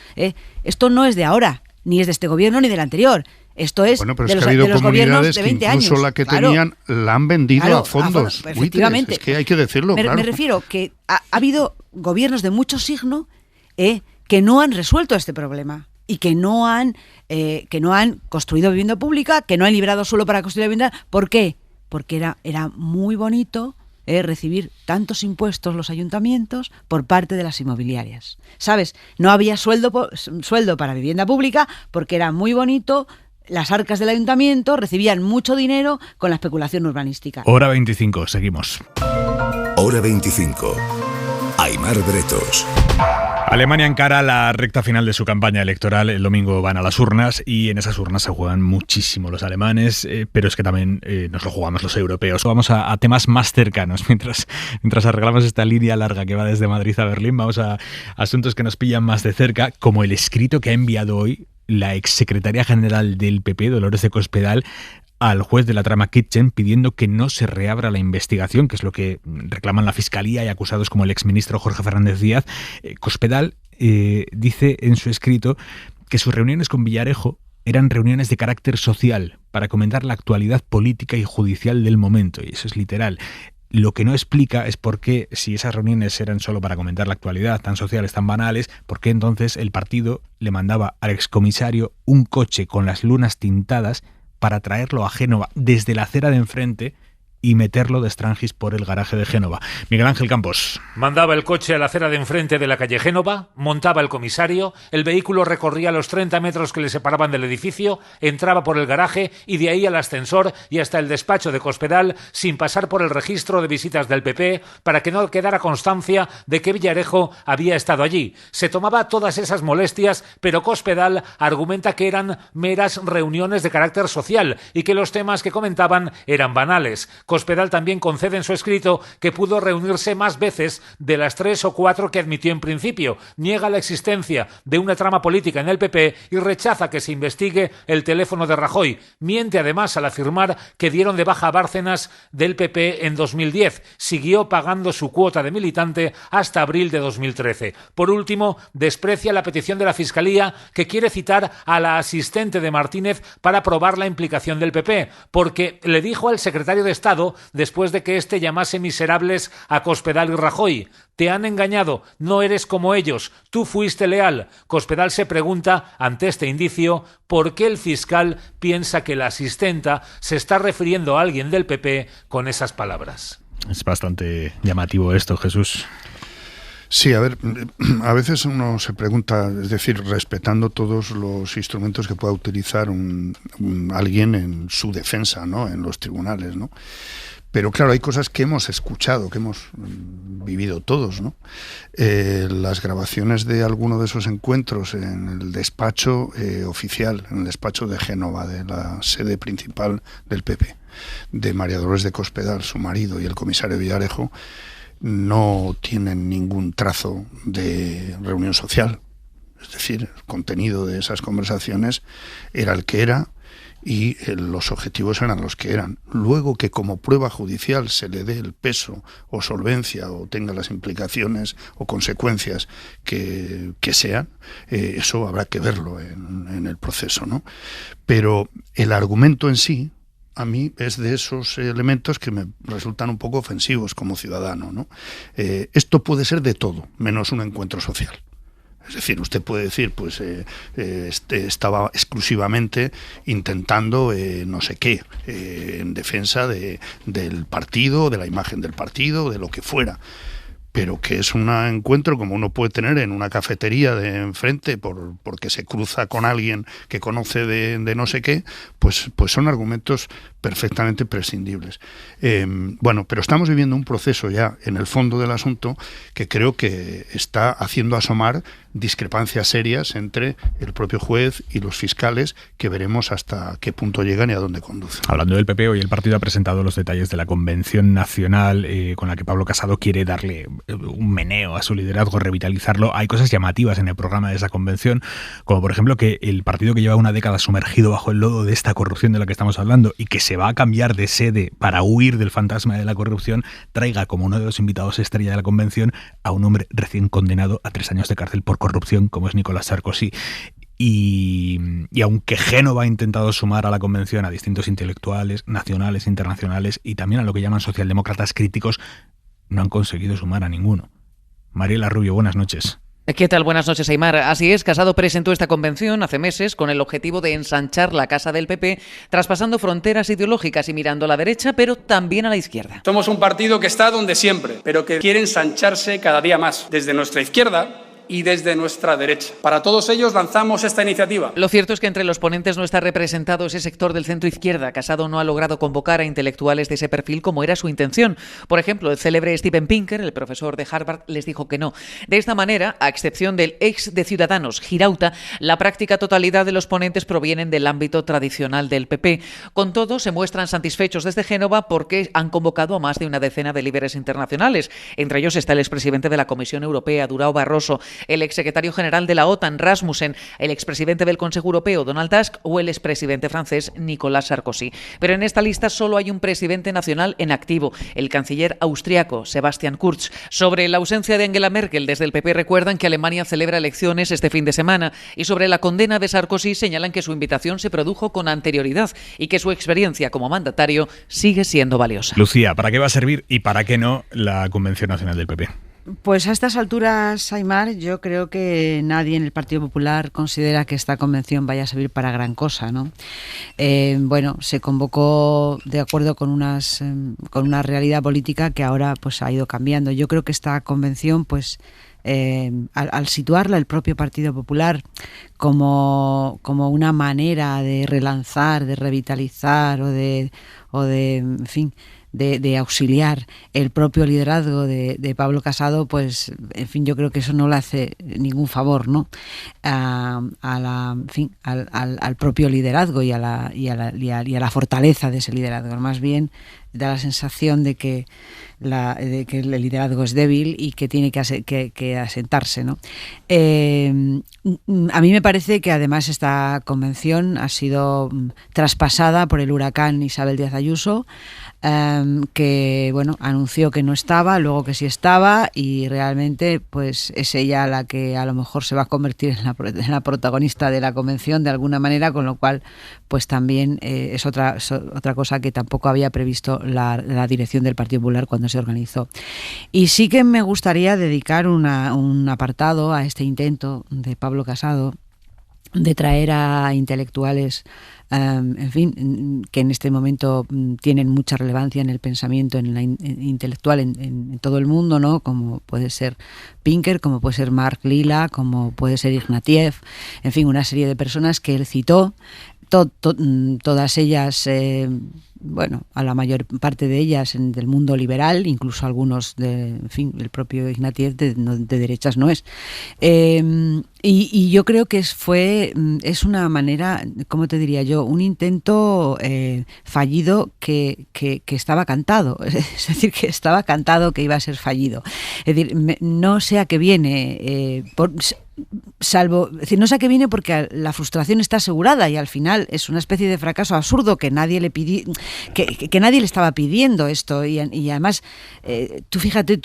esto no es de ahora, ni es de este gobierno ni del anterior. Esto es pero de es que ha habido comunidades de 20 que incluso años. la que tenían la han vendido a fondos. Efectivamente. Es que hay que decirlo, me refiero que ha habido gobiernos de mucho signo que no han resuelto este problema y que no han construido vivienda pública, que no han liberado suelo para construir vivienda. ¿Por qué? Porque era muy bonito recibir tantos impuestos los ayuntamientos por parte de las inmobiliarias. ¿Sabes? No había sueldo para vivienda pública porque era muy bonito. Las arcas del ayuntamiento recibían mucho dinero con la especulación urbanística. Hora 25, seguimos. Hora 25. Aimar Bretos. Alemania encara la recta final de su campaña electoral. El domingo van a las urnas y en esas urnas se juegan muchísimo los alemanes, pero es que también nos lo jugamos los europeos. Vamos a temas más cercanos. Mientras arreglamos esta línea larga que va desde Madrid a Berlín, vamos a asuntos que nos pillan más de cerca, como el escrito que ha enviado hoy la exsecretaria general del PP, Dolores de Cospedal, al juez de la trama Kitchen pidiendo que no se reabra la investigación, que es lo que reclaman la Fiscalía y acusados como el exministro Jorge Fernández Díaz. Cospedal dice en su escrito que sus reuniones con Villarejo eran reuniones de carácter social para comentar la actualidad política y judicial del momento, y eso es literal. Lo que no explica es por qué, si esas reuniones eran solo para comentar la actualidad, tan sociales, tan banales, por qué entonces el partido le mandaba al excomisario un coche con las lunas tintadas para traerlo a Génova desde la acera de enfrente y meterlo de Strangis por el garaje de Génova. Miguel Ángel Campos. Mandaba el coche a la acera de enfrente de la calle Génova, montaba el comisario, el vehículo recorría los 30 metros que le separaban del edificio, entraba por el garaje y de ahí al ascensor y hasta el despacho de Cospedal sin pasar por el registro de visitas del PP para que no quedara constancia de que Villarejo había estado allí. Se tomaba todas esas molestias, pero Cospedal argumenta que eran meras reuniones de carácter social y que los temas que comentaban eran banales. Cospedal también concede en su escrito que pudo reunirse más veces de las 3 o 4 que admitió en principio. Niega la existencia de una trama política en el PP y rechaza que se investigue el teléfono de Rajoy. Miente además al afirmar que dieron de baja a Bárcenas del PP en 2010. Siguió pagando su cuota de militante hasta abril de 2013. Por último, desprecia la petición de la Fiscalía, que quiere citar a la asistente de Martínez para probar la implicación del PP, porque le dijo al secretario de Estado, después de que éste llamase miserables a Cospedal y Rajoy: te han engañado, no eres como ellos, tú fuiste leal. Cospedal se pregunta, ante este indicio, por qué el fiscal piensa que la asistenta se está refiriendo a alguien del PP con esas palabras. Es bastante llamativo esto, Jesús. Sí, a ver, a veces uno se pregunta, es decir, respetando todos los instrumentos que pueda utilizar alguien en su defensa, ¿no?, en los tribunales, ¿no? Pero claro, hay cosas que hemos escuchado, que hemos vivido todos, ¿no? Las grabaciones de alguno de esos encuentros en el despacho oficial, en el despacho de Génova, de la sede principal del PP, de María Dolores de Cospedal, su marido, y el comisario Villarejo, no tienen ningún trazo de reunión social. Es decir, el contenido de esas conversaciones era el que era y los objetivos eran los que eran. Luego, que como prueba judicial se le dé el peso o solvencia o tenga las implicaciones o consecuencias que sean, eso habrá que verlo en el proceso, ¿no? Pero el argumento en sí, a mí, es de esos elementos que me resultan un poco ofensivos como ciudadano, ¿no? Esto puede ser de todo, menos un encuentro social. Es decir, usted puede decir, pues estaba exclusivamente intentando no sé qué, en defensa del partido, de la imagen del partido, de lo que fuera. Pero que es un encuentro como uno puede tener en una cafetería de enfrente porque se cruza con alguien que conoce de no sé qué, pues son argumentos perfectamente prescindibles. Bueno, pero estamos viviendo un proceso ya en el fondo del asunto que creo que está haciendo asomar discrepancias serias entre el propio juez y los fiscales, que veremos hasta qué punto llegan y a dónde conducen. Hablando del PP, hoy el partido ha presentado los detalles de la convención nacional con la que Pablo Casado quiere darle un meneo a su liderazgo, revitalizarlo. Hay cosas llamativas en el programa de esa convención, como por ejemplo que el partido que lleva una década sumergido bajo el lodo de esta corrupción de la que estamos hablando y que se va a cambiar de sede para huir del fantasma de la corrupción, traiga como uno de los invitados estrella de la convención a un hombre recién condenado a 3 años de cárcel por corrupción, como es Nicolás Sarkozy. Y aunque Génova ha intentado sumar a la convención a distintos intelectuales nacionales, internacionales y también a lo que llaman socialdemócratas críticos, no han conseguido sumar a ninguno. Mariela Rubio, buenas noches. ¿Qué tal? Buenas noches, Aimar. Así es, Casado presentó esta convención hace meses con el objetivo de ensanchar la casa del PP, traspasando fronteras ideológicas y mirando a la derecha, pero también a la izquierda. Somos un partido que está donde siempre, pero que quiere ensancharse cada día más, desde nuestra izquierda y desde nuestra derecha. Para todos ellos lanzamos esta iniciativa. Lo cierto es que entre los ponentes no está representado ese sector del centro izquierda. Casado no ha logrado convocar a intelectuales de ese perfil como era su intención. Por ejemplo, el célebre Steven Pinker, el profesor de Harvard, les dijo que no. De esta manera, a excepción del ex de Ciudadanos, Girauta, la práctica totalidad de los ponentes provienen del ámbito tradicional del PP. Con todo, se muestran satisfechos desde Génova porque han convocado a más de una decena de líderes internacionales. Entre ellos está el expresidente de la Comisión Europea, Durão Barroso, el exsecretario general de la OTAN, Rasmussen, el expresidente del Consejo Europeo, Donald Tusk, o el expresidente francés, Nicolas Sarkozy. Pero en esta lista solo hay un presidente nacional en activo, el canciller austriaco, Sebastian Kurz. Sobre la ausencia de Angela Merkel, desde el PP recuerdan que Alemania celebra elecciones este fin de semana, y sobre la condena de Sarkozy señalan que su invitación se produjo con anterioridad y que su experiencia como mandatario sigue siendo valiosa. Lucía, ¿para qué va a servir y para qué no la Convención Nacional del PP? Pues a estas alturas, Aimar, yo creo que nadie en el Partido Popular considera que esta convención vaya a servir para gran cosa, ¿no? Bueno, se convocó de acuerdo con una realidad política que ahora pues ha ido cambiando. Yo creo que esta convención, pues al situarla el propio Partido Popular como una manera de relanzar, de revitalizar o de en fin, de auxiliar el propio liderazgo de Pablo Casado, pues en fin, yo creo que eso no le hace ningún favor, ¿no? Al propio liderazgo y a la fortaleza de ese liderazgo. Más bien da la sensación de que el liderazgo es débil y que tiene que asentarse, ¿no? A mí me parece que además esta convención ha sido traspasada por el huracán Isabel Díaz Ayuso, que anunció que no estaba, luego que sí estaba, y realmente pues es ella la que a lo mejor se va a convertir en la protagonista de la convención de alguna manera, con lo cual pues también es otra cosa que tampoco había previsto la dirección del Partido Popular cuando se organizó. Y sí que me gustaría dedicar un apartado a este intento de Pablo Casado de traer a intelectuales, en fin, que en este momento tienen mucha relevancia en el pensamiento intelectual en todo el mundo, ¿no? Como puede ser Pinker, como puede ser Mark Lilla, como puede ser Ignatieff, en fin, una serie de personas que él citó. Todas ellas, a la mayor parte de ellas del mundo liberal, incluso algunos el propio Ignatieff de derechas no es. Y yo creo que es una manera, ¿cómo te diría yo? Un intento fallido que estaba cantado. Es decir, que estaba cantado que iba a ser fallido. Es decir, no sé a qué viene, no sé a qué viene, porque la frustración está asegurada y al final es una especie de fracaso absurdo que nadie le que nadie le estaba pidiendo esto, y además tú fíjate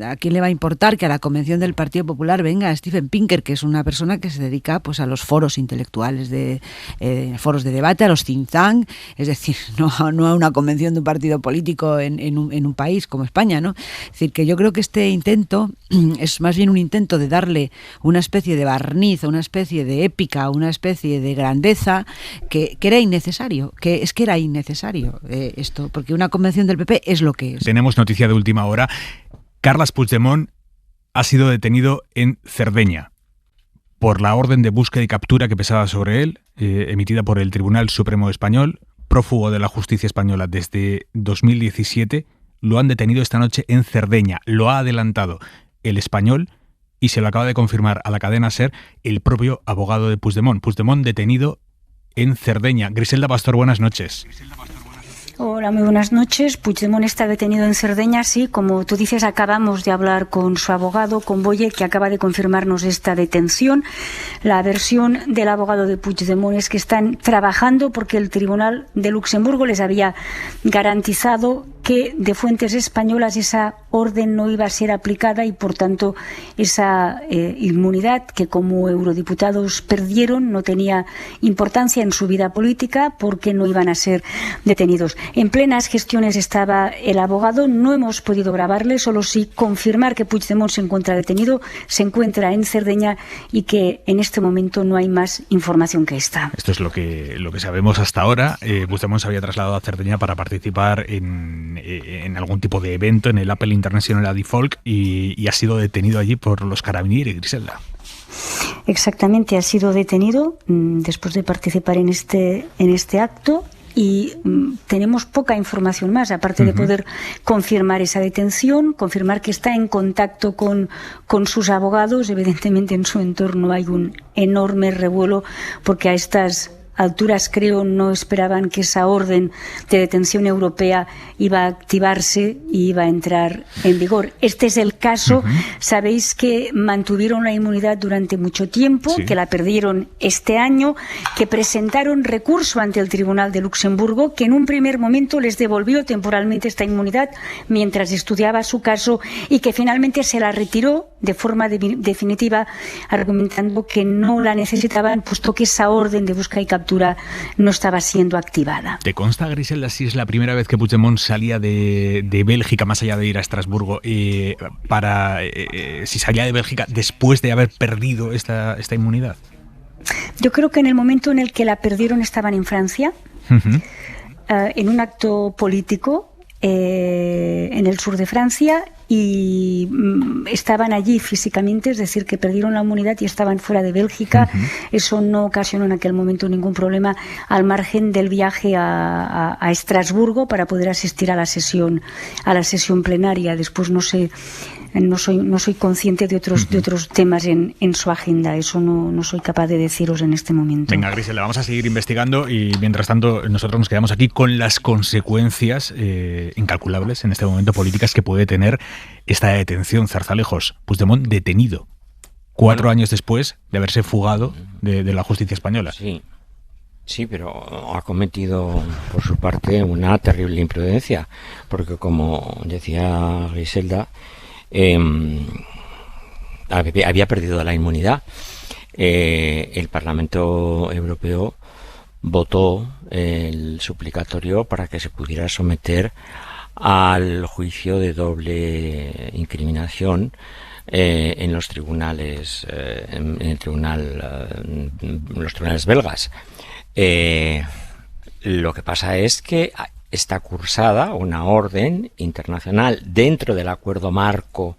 a quién le va a importar que a la convención del Partido Popular venga Steven Pinker, que es una persona que se dedica pues a los foros intelectuales, foros de debate, a los think tank, es decir, no a una convención de un partido político en un país como España, ¿no? Es decir, que yo creo que este intento es más bien un intento de darle una especie de barniz, una especie de épica, una especie de grandeza que era innecesario, que era innecesario esto, porque una convención del PP es lo que es. Tenemos noticia de última hora. Carles Puigdemont ha sido detenido en Cerdeña por la orden de búsqueda y captura que pesaba sobre él, emitida por el Tribunal Supremo Español, prófugo de la justicia española desde 2017. Lo han detenido esta noche en Cerdeña. Lo ha adelantado El Español y se lo acaba de confirmar a la cadena SER el propio abogado de Puigdemont. Puigdemont detenido en Cerdeña. Griselda Pastor, buenas noches. Hola, muy buenas noches. Puigdemont está detenido en Cerdeña, sí, como tú dices, acabamos de hablar con su abogado, con Boye, que acaba de confirmarnos esta detención. La versión del abogado de Puigdemont es que están trabajando porque el Tribunal de Luxemburgo les había garantizado que de fuentes españolas esa orden no iba a ser aplicada y por tanto esa inmunidad que como eurodiputados perdieron no tenía importancia en su vida política porque no iban a ser detenidos. En plenas gestiones estaba el abogado, no hemos podido grabarle, solo sí confirmar que Puigdemont se encuentra detenido, se encuentra en Cerdeña y que en este momento no hay más información que esta. Esto es lo que sabemos hasta ahora. Puigdemont se había trasladado a Cerdeña para participar en algún tipo de evento en el Apple International Adi Folk y ha sido detenido allí por los Carabinieri, Griselda. Exactamente, ha sido detenido después de participar en este acto. Y tenemos poca información más, aparte de poder confirmar esa detención, confirmar que está en contacto con sus abogados. Evidentemente en su entorno hay un enorme revuelo porque a estas alturas creo no esperaban que esa orden de detención europea iba a activarse y iba a entrar en vigor. Este es el caso. Sabéis que mantuvieron la inmunidad durante mucho tiempo, que la perdieron este año, que presentaron recurso ante el Tribunal de Luxemburgo, que en un primer momento les devolvió temporalmente esta inmunidad mientras estudiaba su caso y que finalmente se la retiró de forma definitiva, argumentando que no la necesitaban, puesto que esa orden de búsqueda y captura no estaba siendo activada. ¿Te consta, Griselda, si es la primera vez que Puigdemont salía de Bélgica, más allá de ir a Estrasburgo, si salía de Bélgica después de haber perdido esta inmunidad? Yo creo que en el momento en el que la perdieron estaban en Francia, en un acto político en el sur de Francia, y estaban allí físicamente, es decir, que perdieron la inmunidad y estaban fuera de Bélgica. Eso no ocasionó en aquel momento ningún problema, al margen del viaje a Estrasburgo para poder asistir a la sesión plenaria. Después no soy consciente de otros temas en su agenda. Eso no soy capaz de deciros en este momento. Venga, Grisela, vamos a seguir investigando y mientras tanto nosotros nos quedamos aquí con las consecuencias incalculables en este momento políticas que puede tener esta detención. Zarzalejos, Puigdemont detenido 4 años después de haberse fugado de la justicia española. Sí, pero ha cometido por su parte una terrible imprudencia, porque como decía Griselda, había perdido la inmunidad. El Parlamento Europeo votó el suplicatorio para que se pudiera someter al juicio de doble incriminación en los tribunales, los tribunales belgas. Lo que pasa es que está cursada una orden internacional dentro del acuerdo marco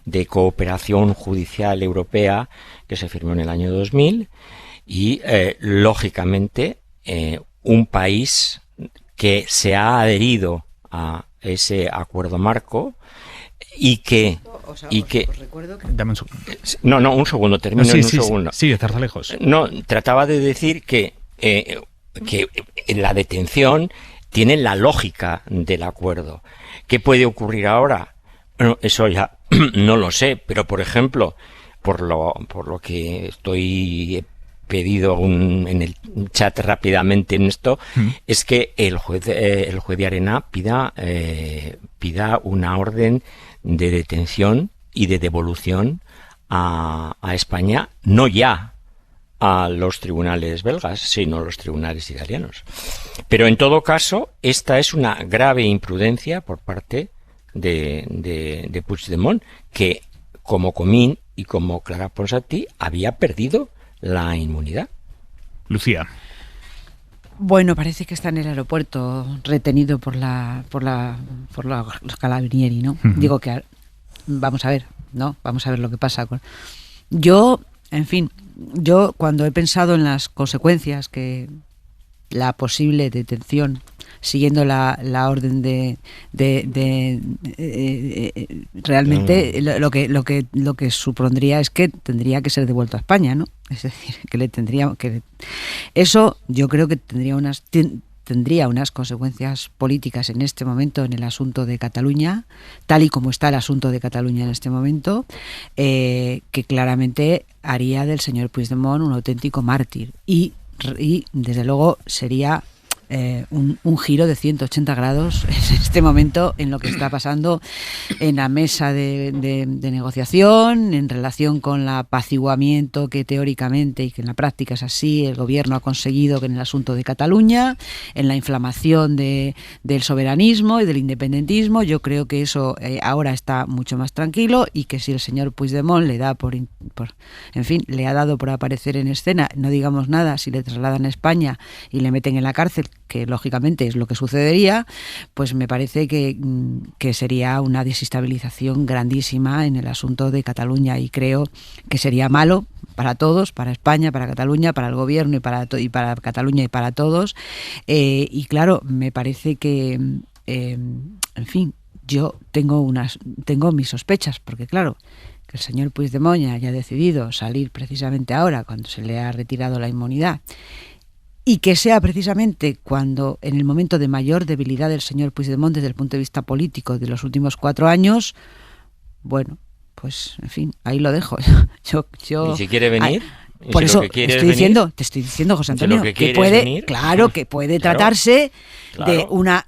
de cooperación judicial europea que se firmó en el año 2000 y, lógicamente, un país que se ha adherido a ese acuerdo marco y que... Dame un segundo. No, un segundo, termino en un segundo. Sí, de Zarzalejos. No, trataba de decir que la detención tiene la lógica del acuerdo. ¿Qué puede ocurrir ahora? Bueno, eso ya no lo sé, pero por ejemplo, por lo que he pedido en el chat rápidamente en esto, es que el juez de Arena pida una orden de detención y de devolución a España, no ya a los tribunales belgas, sino a los tribunales italianos. Pero en todo caso, esta es una grave imprudencia por parte de Puigdemont, que como Comín y como Clara Ponsatí había perdido la inmunidad. Lucía. Bueno, parece que está en el aeropuerto retenido por los Carabinieri, ¿no? Digo que vamos a ver lo que pasa. Yo cuando he pensado en las consecuencias que la posible detención, siguiendo la orden realmente lo que supondría es que tendría que ser devuelto a España, ¿no? Es decir, eso yo creo que tendría unas consecuencias políticas en este momento en el asunto de Cataluña, tal y como está el asunto de Cataluña en este momento, que claramente haría del señor Puigdemont un auténtico mártir y desde luego sería un giro de 180 grados en este momento en lo que está pasando en la mesa de negociación, en relación con el apaciguamiento que teóricamente y que en la práctica es así, el gobierno ha conseguido en el asunto de Cataluña, en la inflamación del soberanismo y del independentismo. Yo creo que eso ahora está mucho más tranquilo y que si el señor Puigdemont le ha dado por aparecer en escena, no digamos nada, si le trasladan a España y le meten en la cárcel, que lógicamente es lo que sucedería, pues me parece que sería una desestabilización grandísima en el asunto de Cataluña y creo que sería malo para todos, para España, para Cataluña, para el gobierno y para Cataluña y para todos. Y claro, me parece que, yo tengo mis sospechas, porque claro, que el señor Puigdemont haya decidido salir precisamente ahora, cuando se le ha retirado la inmunidad, y que sea precisamente cuando, en el momento de mayor debilidad del señor Puigdemont desde el punto de vista político de los últimos 4 años, bueno, pues, en fin, ahí lo dejo. ¿Y si quiere venir? Por eso te estoy diciendo, José Antonio, que puede, que puede tratarse de una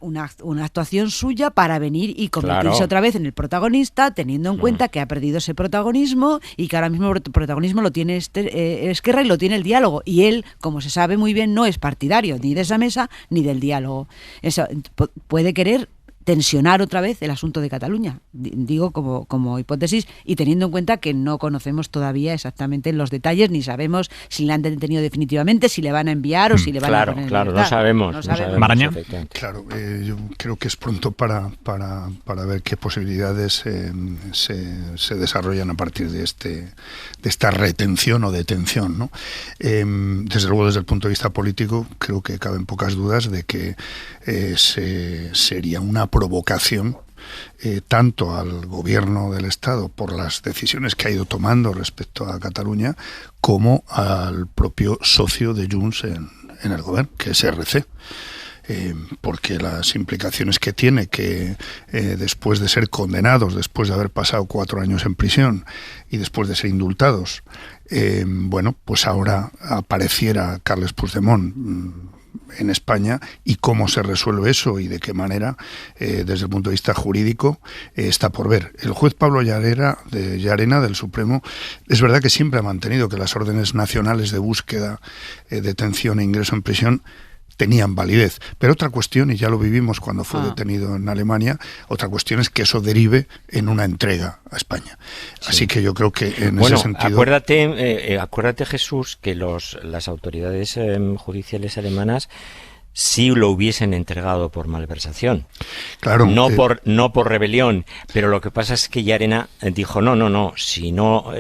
actuación suya para venir y convertirse otra vez en el protagonista, teniendo en cuenta que ha perdido ese protagonismo y que ahora mismo el protagonismo lo tiene Esquerra y lo tiene el diálogo. Y él, como se sabe muy bien, no es partidario ni de esa mesa ni del diálogo. Eso puede querer tensionar otra vez el asunto de Cataluña. Digo como hipótesis, y teniendo en cuenta que no conocemos todavía exactamente los detalles, ni sabemos si le han detenido definitivamente, si le van a enviar o si le van a poner en Claro, libertad. no sabemos. Maraña. Claro, yo creo que es pronto para ver qué posibilidades se desarrollan a partir de esta retención o detención, ¿no? Desde luego, desde el punto de vista político, creo que caben pocas dudas de que sería una provocación tanto al gobierno del Estado por las decisiones que ha ido tomando respecto a Cataluña, como al propio socio de Junts en el gobierno, que es RC. Porque las implicaciones que tiene que después de ser condenados, después de haber pasado 4 años en prisión y después de ser indultados, pues ahora apareciera Carles Puigdemont en España, y cómo se resuelve eso y de qué manera, desde el punto de vista jurídico, está por ver. El juez Pablo Llarena del Supremo es verdad que siempre ha mantenido que las órdenes nacionales de búsqueda, detención e ingreso en prisión tenían validez, pero otra cuestión, y ya lo vivimos cuando fue detenido en Alemania, otra cuestión es que eso derive en una entrega a España. Sí. Así que yo creo que en ese sentido... Acuérdate, Jesús, que las autoridades judiciales alemanas sí lo hubiesen entregado por malversación. Claro. No por rebelión, pero lo que pasa es que Llarena dijo, no, si no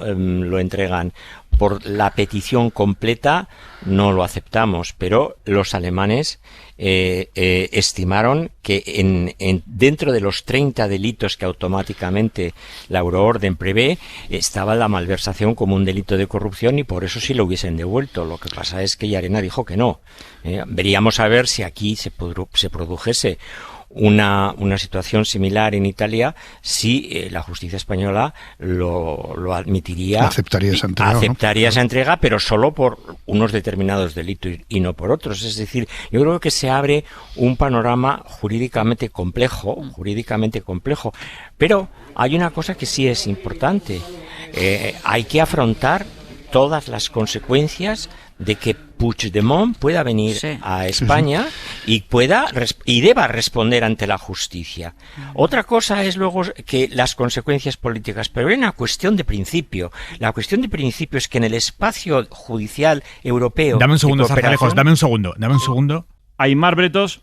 lo entregan por la petición completa, no lo aceptamos. Pero los alemanes estimaron que dentro de los 30 delitos que automáticamente la euroorden prevé, estaba la malversación como un delito de corrupción, y por eso sí lo hubiesen devuelto. Lo que pasa es que Llarena dijo que no. Veríamos a ver si aquí se produjese una situación similar en Italia, si la justicia española lo admitiría, aceptaría esa entrega, pero solo por unos determinados delitos y no por otros. Es decir, yo creo que se abre un panorama jurídicamente complejo, pero hay una cosa que sí es importante. Hay que afrontar todas las consecuencias de que Puigdemont pueda venir a España y deba responder ante la justicia. Otra cosa es luego que las consecuencias políticas, pero hay una cuestión de principio. La cuestión de principio es que en el espacio judicial europeo... Dame un segundo, Zarzalejos, dame un segundo. Aimar Bretos,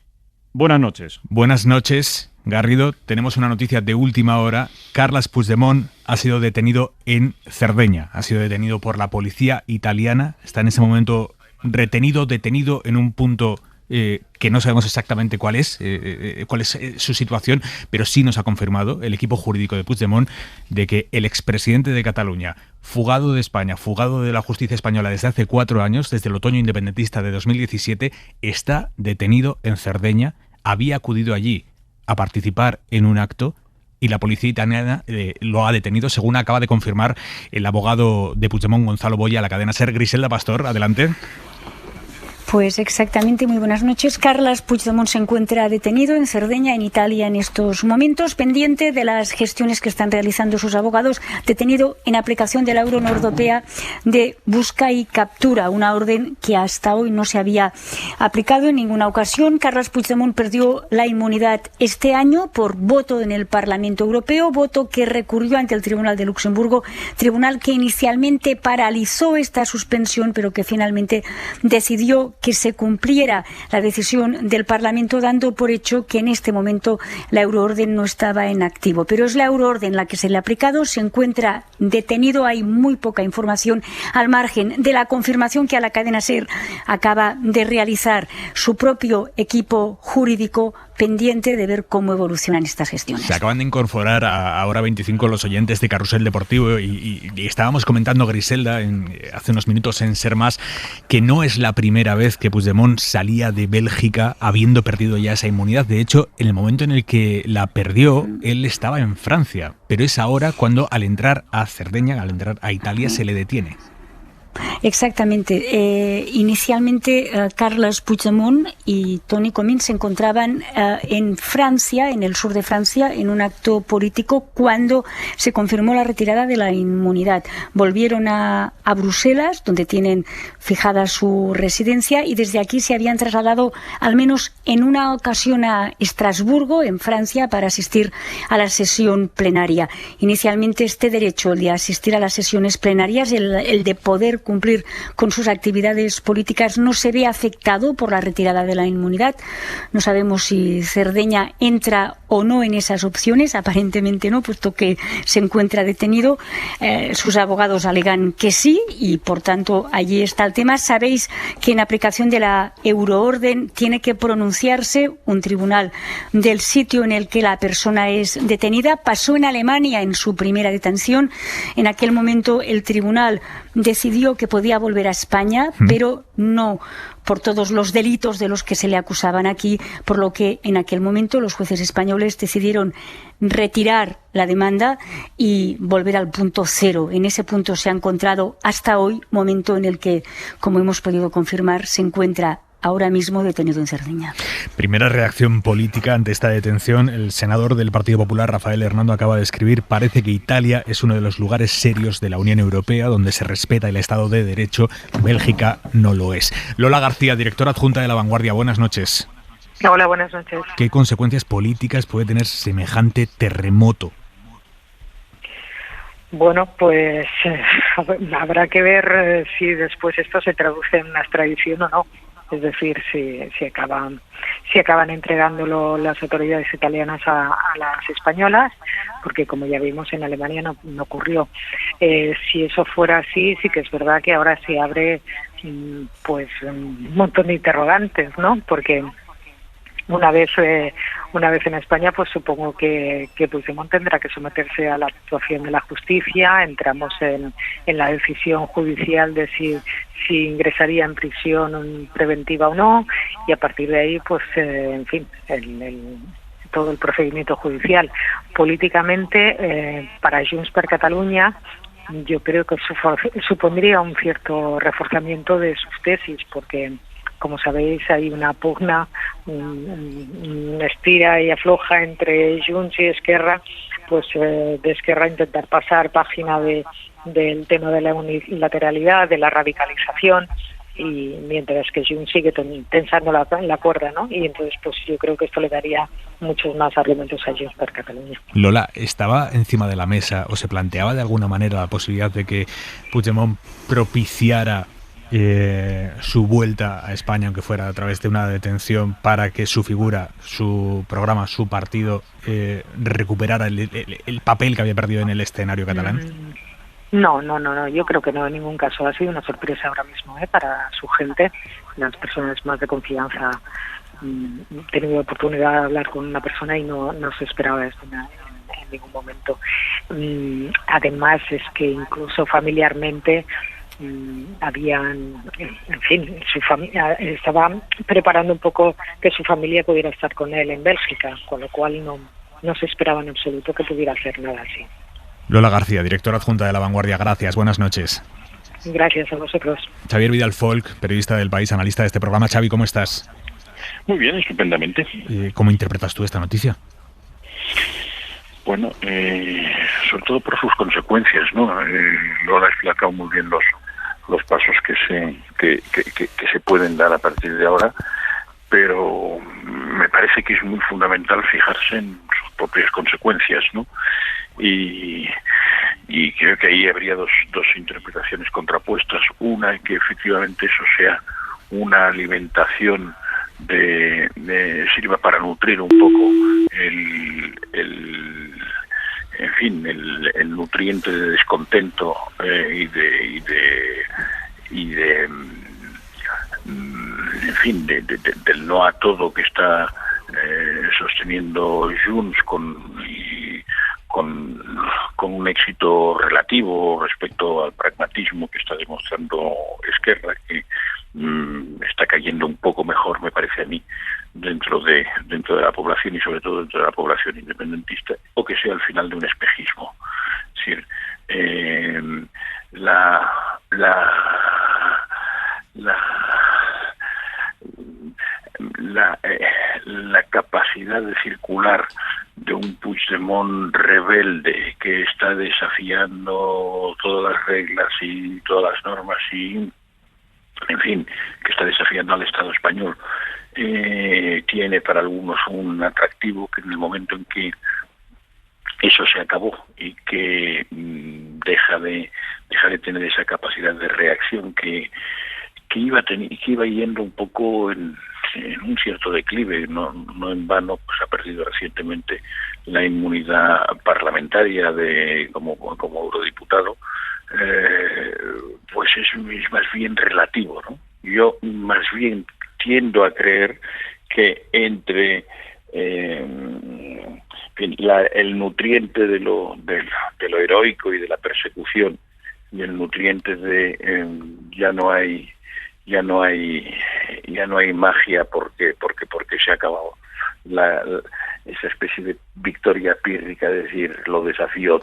buenas noches. Buenas noches, Garrido. Tenemos una noticia de última hora. Carles Puigdemont ha sido detenido en Cerdeña. Ha sido detenido por la policía italiana. Está en ese momento detenido en un punto que no sabemos exactamente cuál es su situación, pero sí nos ha confirmado el equipo jurídico de Puigdemont de que el expresidente de Cataluña, fugado de España, fugado de la justicia española desde hace 4 años, desde el otoño independentista de 2017, está detenido en Cerdeña. Había acudido allí a participar en un acto y la policía italiana lo ha detenido, según acaba de confirmar el abogado de Puigdemont, Gonzalo Boya, a la cadena SER. Griselda Pastor, adelante. Pues exactamente, muy buenas noches. Carles Puigdemont se encuentra detenido en Cerdeña, en Italia, en estos momentos, pendiente de las gestiones que están realizando sus abogados, detenido en aplicación de la orden europea de busca y captura, una orden que hasta hoy no se había aplicado en ninguna ocasión. Carles Puigdemont perdió la inmunidad este año por voto en el Parlamento Europeo, voto que recurrió ante el Tribunal de Luxemburgo, tribunal que inicialmente paralizó esta suspensión, pero que finalmente decidió que se cumpliera la decisión del Parlamento, dando por hecho que en este momento la euroorden no estaba en activo. Pero es la euroorden la que se le ha aplicado, se encuentra detenido, hay muy poca información al margen de la confirmación que a la cadena SER acaba de realizar su propio equipo jurídico, pendiente de ver cómo evolucionan estas gestiones. Se acaban de incorporar a Hora 25 los oyentes de Carrusel Deportivo y estábamos comentando, Griselda, hace unos minutos en Ser Más, que no es la primera vez que Puigdemont salía de Bélgica habiendo perdido ya esa inmunidad. De hecho, en el momento en el que la perdió, él estaba en Francia, pero es ahora cuando al entrar a Cerdeña, al entrar a Italia, se le detiene. Exactamente. Inicialmente Carles Puigdemont y Toni Comín se encontraban en Francia, en el sur de Francia, en un acto político cuando se confirmó la retirada de la inmunidad. Volvieron a Bruselas, donde tienen fijada su residencia, y desde aquí se habían trasladado al menos en una ocasión a Estrasburgo, en Francia, para asistir a la sesión plenaria. Inicialmente este derecho, el de asistir a las sesiones plenarias, el de poder cumplir con sus actividades políticas, no se ve afectado por la retirada de la inmunidad. No sabemos si Cerdeña entra o no en esas opciones, aparentemente no, puesto que se encuentra detenido. Sus abogados alegan que sí y, por tanto, allí está el tema. Sabéis que en aplicación de la euroorden tiene que pronunciarse un tribunal del sitio en el que la persona es detenida. Pasó en Alemania en su primera detención. En aquel momento el tribunal decidió que podía volver a España, pero no por todos los delitos de los que se le acusaban aquí, por lo que en aquel momento los jueces españoles decidieron retirar la demanda y volver al punto cero. En ese punto se ha encontrado hasta hoy, momento en el que, como hemos podido confirmar, se encuentra ahora mismo detenido en Cerdeña. Primera reacción política ante esta detención. El senador del Partido Popular, Rafael Hernando, acaba de escribir: parece que Italia es uno de los lugares serios de la Unión Europea donde se respeta el Estado de Derecho. Bélgica no lo es. Lola García, directora adjunta de La Vanguardia. Buenas noches. Hola, buenas noches. ¿Qué consecuencias políticas puede tener semejante terremoto? Bueno, pues habrá que ver si después esto se traduce en una extradición o no. Es decir, si acaban entregándolo las autoridades italianas a las españolas, porque como ya vimos en Alemania no ocurrió. Si eso fuera así, sí que es verdad que ahora se abre pues un montón de interrogantes, ¿no? Porque una vez en España, pues supongo que Puigdemont tendrá que someterse a la actuación de la justicia. Entramos en la decisión judicial de si ingresaría en prisión preventiva o no, y a partir de ahí, pues, en fin, todo el procedimiento judicial. Políticamente, para Junts per Catalunya, yo creo que supondría un cierto reforzamiento de sus tesis, porque, como sabéis, hay una pugna, un estira y afloja entre Junts y Esquerra, pues de Esquerra intentar pasar página del tema de la unilateralidad, de la radicalización, y mientras que Junts sigue tensando la cuerda, ¿no? Y entonces, pues yo creo que esto le daría muchos más argumentos a Junts per Catalunya. Lola, ¿estaba encima de la mesa o se planteaba de alguna manera la posibilidad de que Puigdemont propiciara su vuelta a España, aunque fuera a través de una detención, para que su figura, su programa, su partido recuperara el papel que había perdido en el escenario catalán? No, yo creo que no, en ningún caso. Ha sido una sorpresa ahora mismo para su gente, las personas más de confianza. He tenido oportunidad de hablar con una persona y no se esperaba esto en ningún momento. Además, es que incluso familiarmente en fin, su familia estaba preparando un poco que su familia pudiera estar con él en Bélgica, con lo cual no se esperaba en absoluto que pudiera hacer nada así. Lola García, directora adjunta de La Vanguardia, gracias, buenas noches. Gracias a vosotros. Xavier Vidal Folk, periodista del País, analista de este programa. Xavi, ¿cómo estás? Muy bien, estupendamente. ¿Cómo interpretas tú esta noticia? Bueno, sobre todo por sus consecuencias, ¿no? Lola ha explicado muy bien los pasos que se pueden dar a partir de ahora, pero me parece que es muy fundamental fijarse en sus propias consecuencias, ¿no? Y creo que ahí habría dos interpretaciones contrapuestas. Una, que efectivamente eso sea una alimentación sirva para nutrir un poco el nutriente de descontento del no a todo que está sosteniendo Junts con un éxito relativo respecto al pragmatismo que está demostrando Esquerra, que está cayendo un poco mejor, me parece a mí, dentro de la población y sobre todo dentro de la población independentista, o que sea al final de un espejismo. Es decir, la Puigdemont rebelde que está desafiando todas las reglas y todas las normas y, en fin, que está desafiando al Estado español, tiene para algunos un atractivo que en el momento en que eso se acabó y que deja de tener esa capacidad de reacción que iba yendo un poco en un cierto declive, no en vano, pues ha perdido recientemente la inmunidad parlamentaria como eurodiputado, pues es más bien relativo, ¿no? Yo más bien tiendo a creer que entre el nutriente de lo heroico y de la persecución y el nutriente de ya no hay magia porque se ha acabado esa especie de victoria pírrica, es decir, lo desafío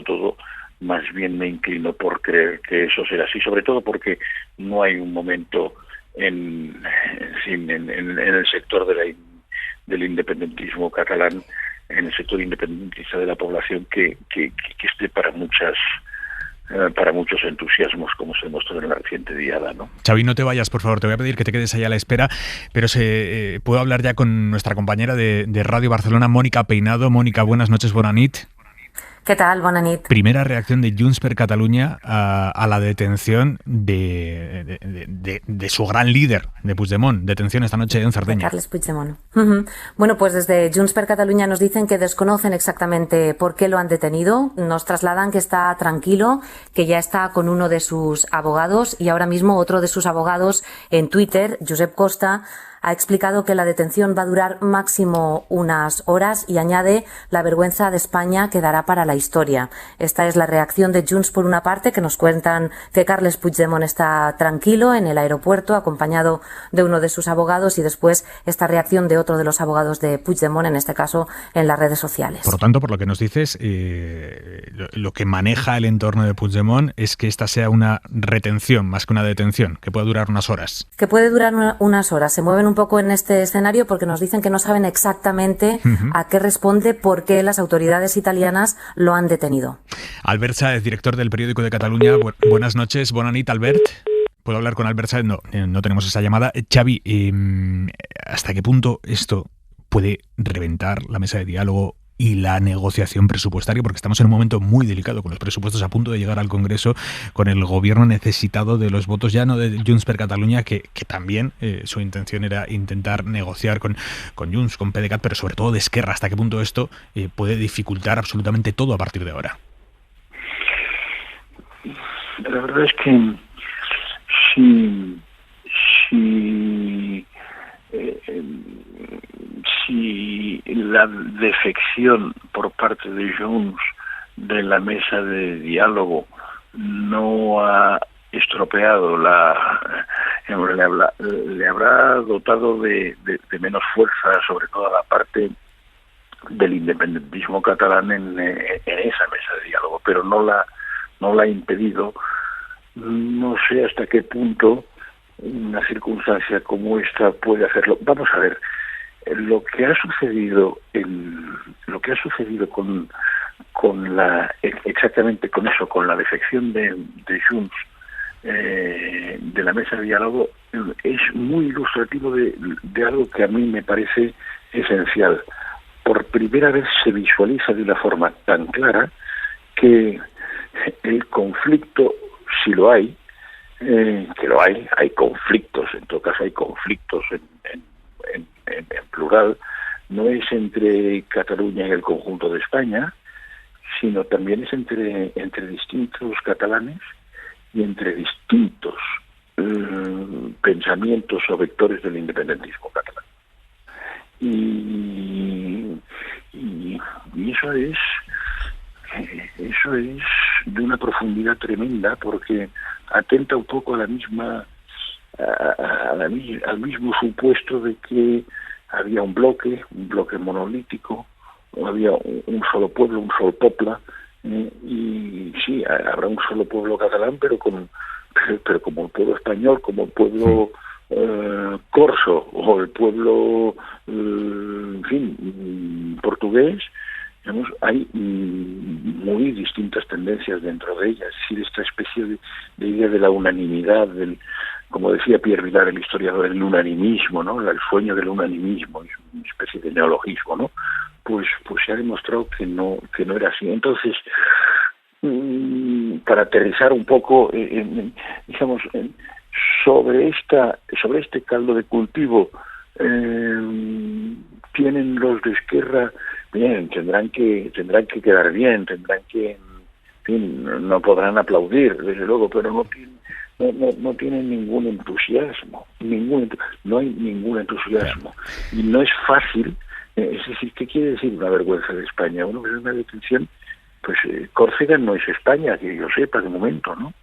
todo. Más bien me inclino por creer que eso será así, sobre todo porque no hay un momento en el sector del independentismo catalán, en el sector independentista de la población que esté para muchos entusiasmos, como se demostró en la reciente diada, ¿no? Xavi, no te vayas, por favor, te voy a pedir que te quedes ahí a la espera, pero puedo hablar ya con nuestra compañera de Radio Barcelona, Mónica Peinado. Mónica, buenas noches, bona nit. ¿Qué tal? Bona nit. Primera reacción de Junts per Catalunya a la detención de su gran líder, de Puigdemont. Detención esta noche en Cerdeña. Carles Puigdemont. Bueno, pues desde Junts per Catalunya nos dicen que desconocen exactamente por qué lo han detenido. Nos trasladan que está tranquilo, que ya está con uno de sus abogados y ahora mismo otro de sus abogados en Twitter, Josep Costa, ha explicado que la detención va a durar máximo unas horas y añade: la vergüenza de España quedará para la historia. Esta es la reacción de Junts por una parte, que nos cuentan que Carles Puigdemont está tranquilo en el aeropuerto acompañado de uno de sus abogados, y después esta reacción de otro de los abogados de Puigdemont, en este caso en las redes sociales. Por lo tanto, por lo que nos dices, lo que maneja el entorno de Puigdemont es que esta sea una retención más que una detención, que puede durar unas horas. Que puede durar unas horas. Se mueven un poco en este escenario porque nos dicen que no saben exactamente a qué responde, por qué las autoridades italianas lo han detenido. Albert Sáez, director del Periódico de Cataluña. Buenas noches, bona nit, Albert. ¿Puedo hablar con Albert Sáez? No tenemos esa llamada. Xavi, ¿hasta qué punto esto puede reventar la mesa de diálogo y la negociación presupuestaria? Porque estamos en un momento muy delicado, con los presupuestos a punto de llegar al Congreso, con el gobierno necesitado de los votos, ya no de Junts per Catalunya, que también su intención era intentar negociar con Junts, con PDeCAT, pero sobre todo de Esquerra. ¿Hasta qué punto esto puede dificultar absolutamente todo a partir de ahora? La verdad es que si la defección por parte de Junts de la mesa de diálogo no ha estropeado, le habrá dotado de menos fuerza, sobre todo a la parte del independentismo catalán en esa mesa de diálogo, pero no la ha impedido. No sé hasta qué punto una circunstancia como esta puede hacerlo. Vamos a ver, lo que ha sucedido exactamente con eso, con la defección de Junts de la mesa de diálogo, es muy ilustrativo de algo que a mí me parece esencial. Por primera vez se visualiza de una forma tan clara que el conflicto, si lo hay, que lo hay conflictos, en todo caso hay conflictos en plural, no es entre Cataluña y el conjunto de España, sino también es entre distintos catalanes y entre distintos pensamientos o vectores del independentismo catalán. Y eso es de una profundidad tremenda, porque atenta un poco al mismo supuesto de que había un bloque monolítico, había un solo pueblo, un solo popla, y sí, habrá un solo pueblo catalán, pero como el pueblo español, como el pueblo corso o el pueblo, portugués, hay muy distintas tendencias dentro de ellas. Es decir, esta especie de idea de la unanimidad, como decía Pierre Vilar, el historiador, el unanimismo, ¿no? El sueño del unanimismo, es una especie de neologismo, ¿no? Pues se ha demostrado que no era así. Entonces, para aterrizar un poco, digamos, sobre este caldo de cultivo, tienen los de Esquerra, bien, tendrán que quedar bien, tendrán que, en fin, no podrán aplaudir, desde luego, pero no tienen ningún entusiasmo, no hay ningún entusiasmo, y no es fácil. Es decir, ¿qué quiere decir una vergüenza de España? Uno que es una detención, pues Córcega no es España, que yo sepa de momento, ¿no?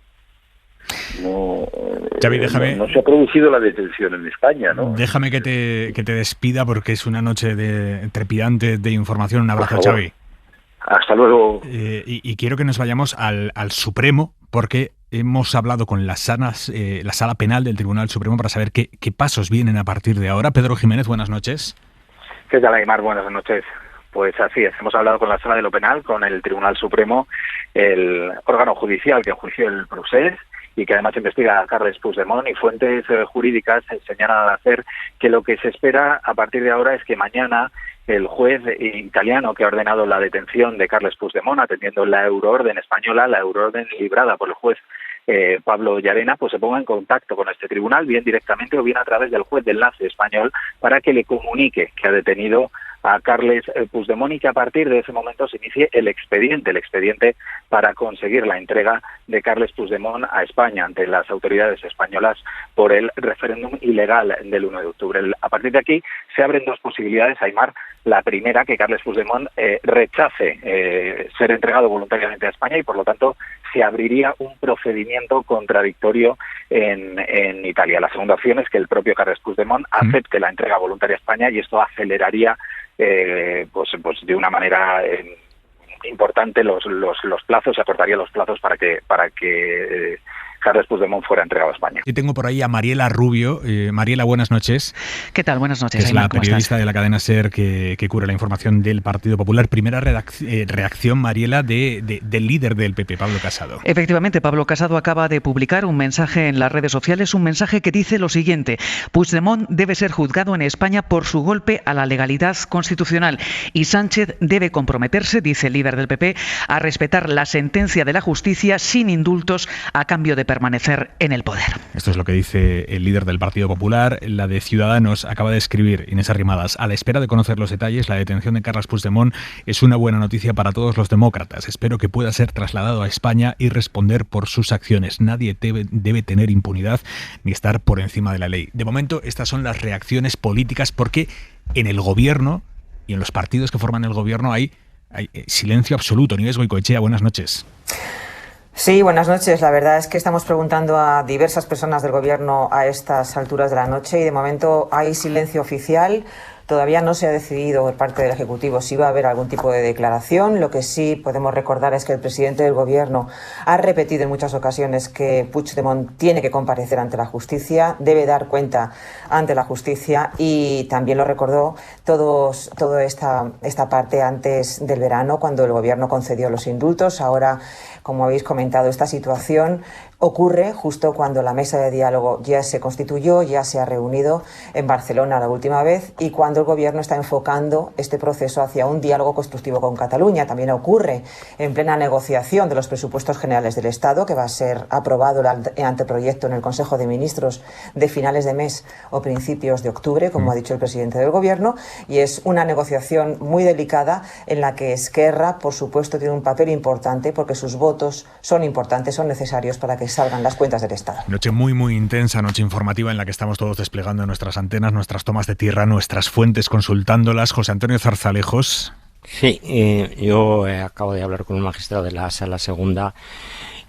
Xavi, déjame, no se ha producido la detención en España, ¿no? Déjame que te despida porque es una noche trepidante de información. Un abrazo, Xavi. Hasta luego. Y quiero que nos vayamos al Supremo, porque hemos hablado con la Sala Penal del Tribunal Supremo para saber qué pasos vienen a partir de ahora. Pedro Jiménez, buenas noches. ¿Qué tal, Aymar? Buenas noches. Pues así es, hemos hablado con la Sala de lo Penal, con el Tribunal Supremo, el órgano judicial que enjuició el procés y que además investiga a Carles Puigdemont, y fuentes jurídicas señalan al hacer que lo que se espera a partir de ahora es que mañana el juez italiano que ha ordenado la detención de Carles Puigdemont, atendiendo la euroorden española, la euroorden librada por el juez Pablo Llarena, pues se ponga en contacto con este tribunal, bien directamente o bien a través del juez de enlace español, para que le comunique que ha detenido a Carles Puigdemont y que a partir de ese momento se inicie el expediente para conseguir la entrega de Carles Puigdemont a España ante las autoridades españolas por el referéndum ilegal del 1 de octubre. A partir de aquí se abren dos posibilidades, Aymar. La primera, que Carles Puigdemont rechace ser entregado voluntariamente a España y por lo tanto se abriría un procedimiento contradictorio en Italia. La segunda opción es que el propio Carles Puigdemont acepte la entrega voluntaria a España y esto aceleraría pues de una manera importante los plazos, se acortaría los plazos para que Carles Puigdemont fuera entregado a España. Y tengo por ahí a Mariela Rubio. Mariela, buenas noches. ¿Qué tal? Buenas noches. Es la periodista de la cadena SER que cubre la información del Partido Popular. Primera reacción, Mariela, del líder del PP, Pablo Casado. Efectivamente, Pablo Casado acaba de publicar un mensaje en las redes sociales, un mensaje que dice lo siguiente: Puigdemont debe ser juzgado en España por su golpe a la legalidad constitucional y Sánchez debe comprometerse, dice el líder del PP, a respetar la sentencia de la justicia sin indultos a cambio de permanecer en el poder. Esto es lo que dice el líder del Partido Popular. La de Ciudadanos acaba de escribir, Inés Arrimadas: a la espera de conocer los detalles, la detención de Carles Puigdemont es una buena noticia para todos los demócratas. Espero que pueda ser trasladado a España y responder por sus acciones. Nadie debe tener impunidad ni estar por encima de la ley. De momento, estas son las reacciones políticas, porque en el gobierno y en los partidos que forman el gobierno hay silencio absoluto. Nieves Goicoechea, buenas noches. Sí, buenas noches. La verdad es que estamos preguntando a diversas personas del Gobierno a estas alturas de la noche y de momento hay silencio oficial. Todavía no se ha decidido por parte del Ejecutivo si va a haber algún tipo de declaración. Lo que sí podemos recordar es que el presidente del Gobierno ha repetido en muchas ocasiones que Puigdemont tiene que comparecer ante la justicia, debe dar cuenta ante la justicia, y también lo recordó toda esta parte antes del verano, cuando el Gobierno concedió los indultos. Ahora, como habéis comentado, esta situación ocurre justo cuando la mesa de diálogo ya se constituyó, ya se ha reunido en Barcelona la última vez, y cuando el Gobierno está enfocando este proceso hacia un diálogo constructivo con Cataluña. También ocurre en plena negociación de los presupuestos generales del Estado, que va a ser aprobado el anteproyecto en el Consejo de Ministros de finales de mes o principios de octubre, como ha dicho el presidente del Gobierno, y es una negociación muy delicada en la que Esquerra, por supuesto, tiene un papel importante, porque sus votos son importantes, son necesarios para que salgan las cuentas del Estado. Noche muy, muy intensa, noche informativa en la que estamos todos desplegando nuestras antenas, nuestras tomas de tierra, nuestras fuentes, consultándolas. José Antonio Zarzalejos. Sí, yo acabo de hablar con un magistrado de la Sala Segunda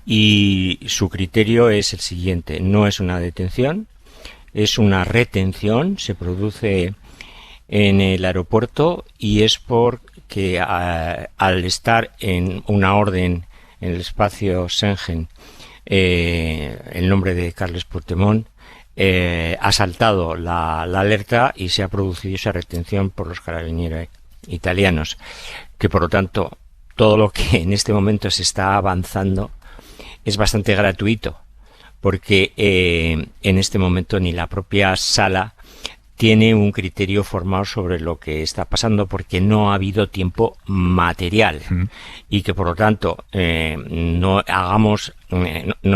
y su criterio es el siguiente: no es una detención, es una retención, se produce en el aeropuerto y es porque al estar en una orden en el espacio Schengen, el nombre de Carles Puigdemont ha saltado la alerta y se ha producido esa retención por los carabineros italianos, que por lo tanto todo lo que en este momento se está avanzando es bastante gratuito, porque en este momento ni la propia sala tiene un criterio formado sobre lo que está pasando, porque no ha habido tiempo material y que por lo tanto no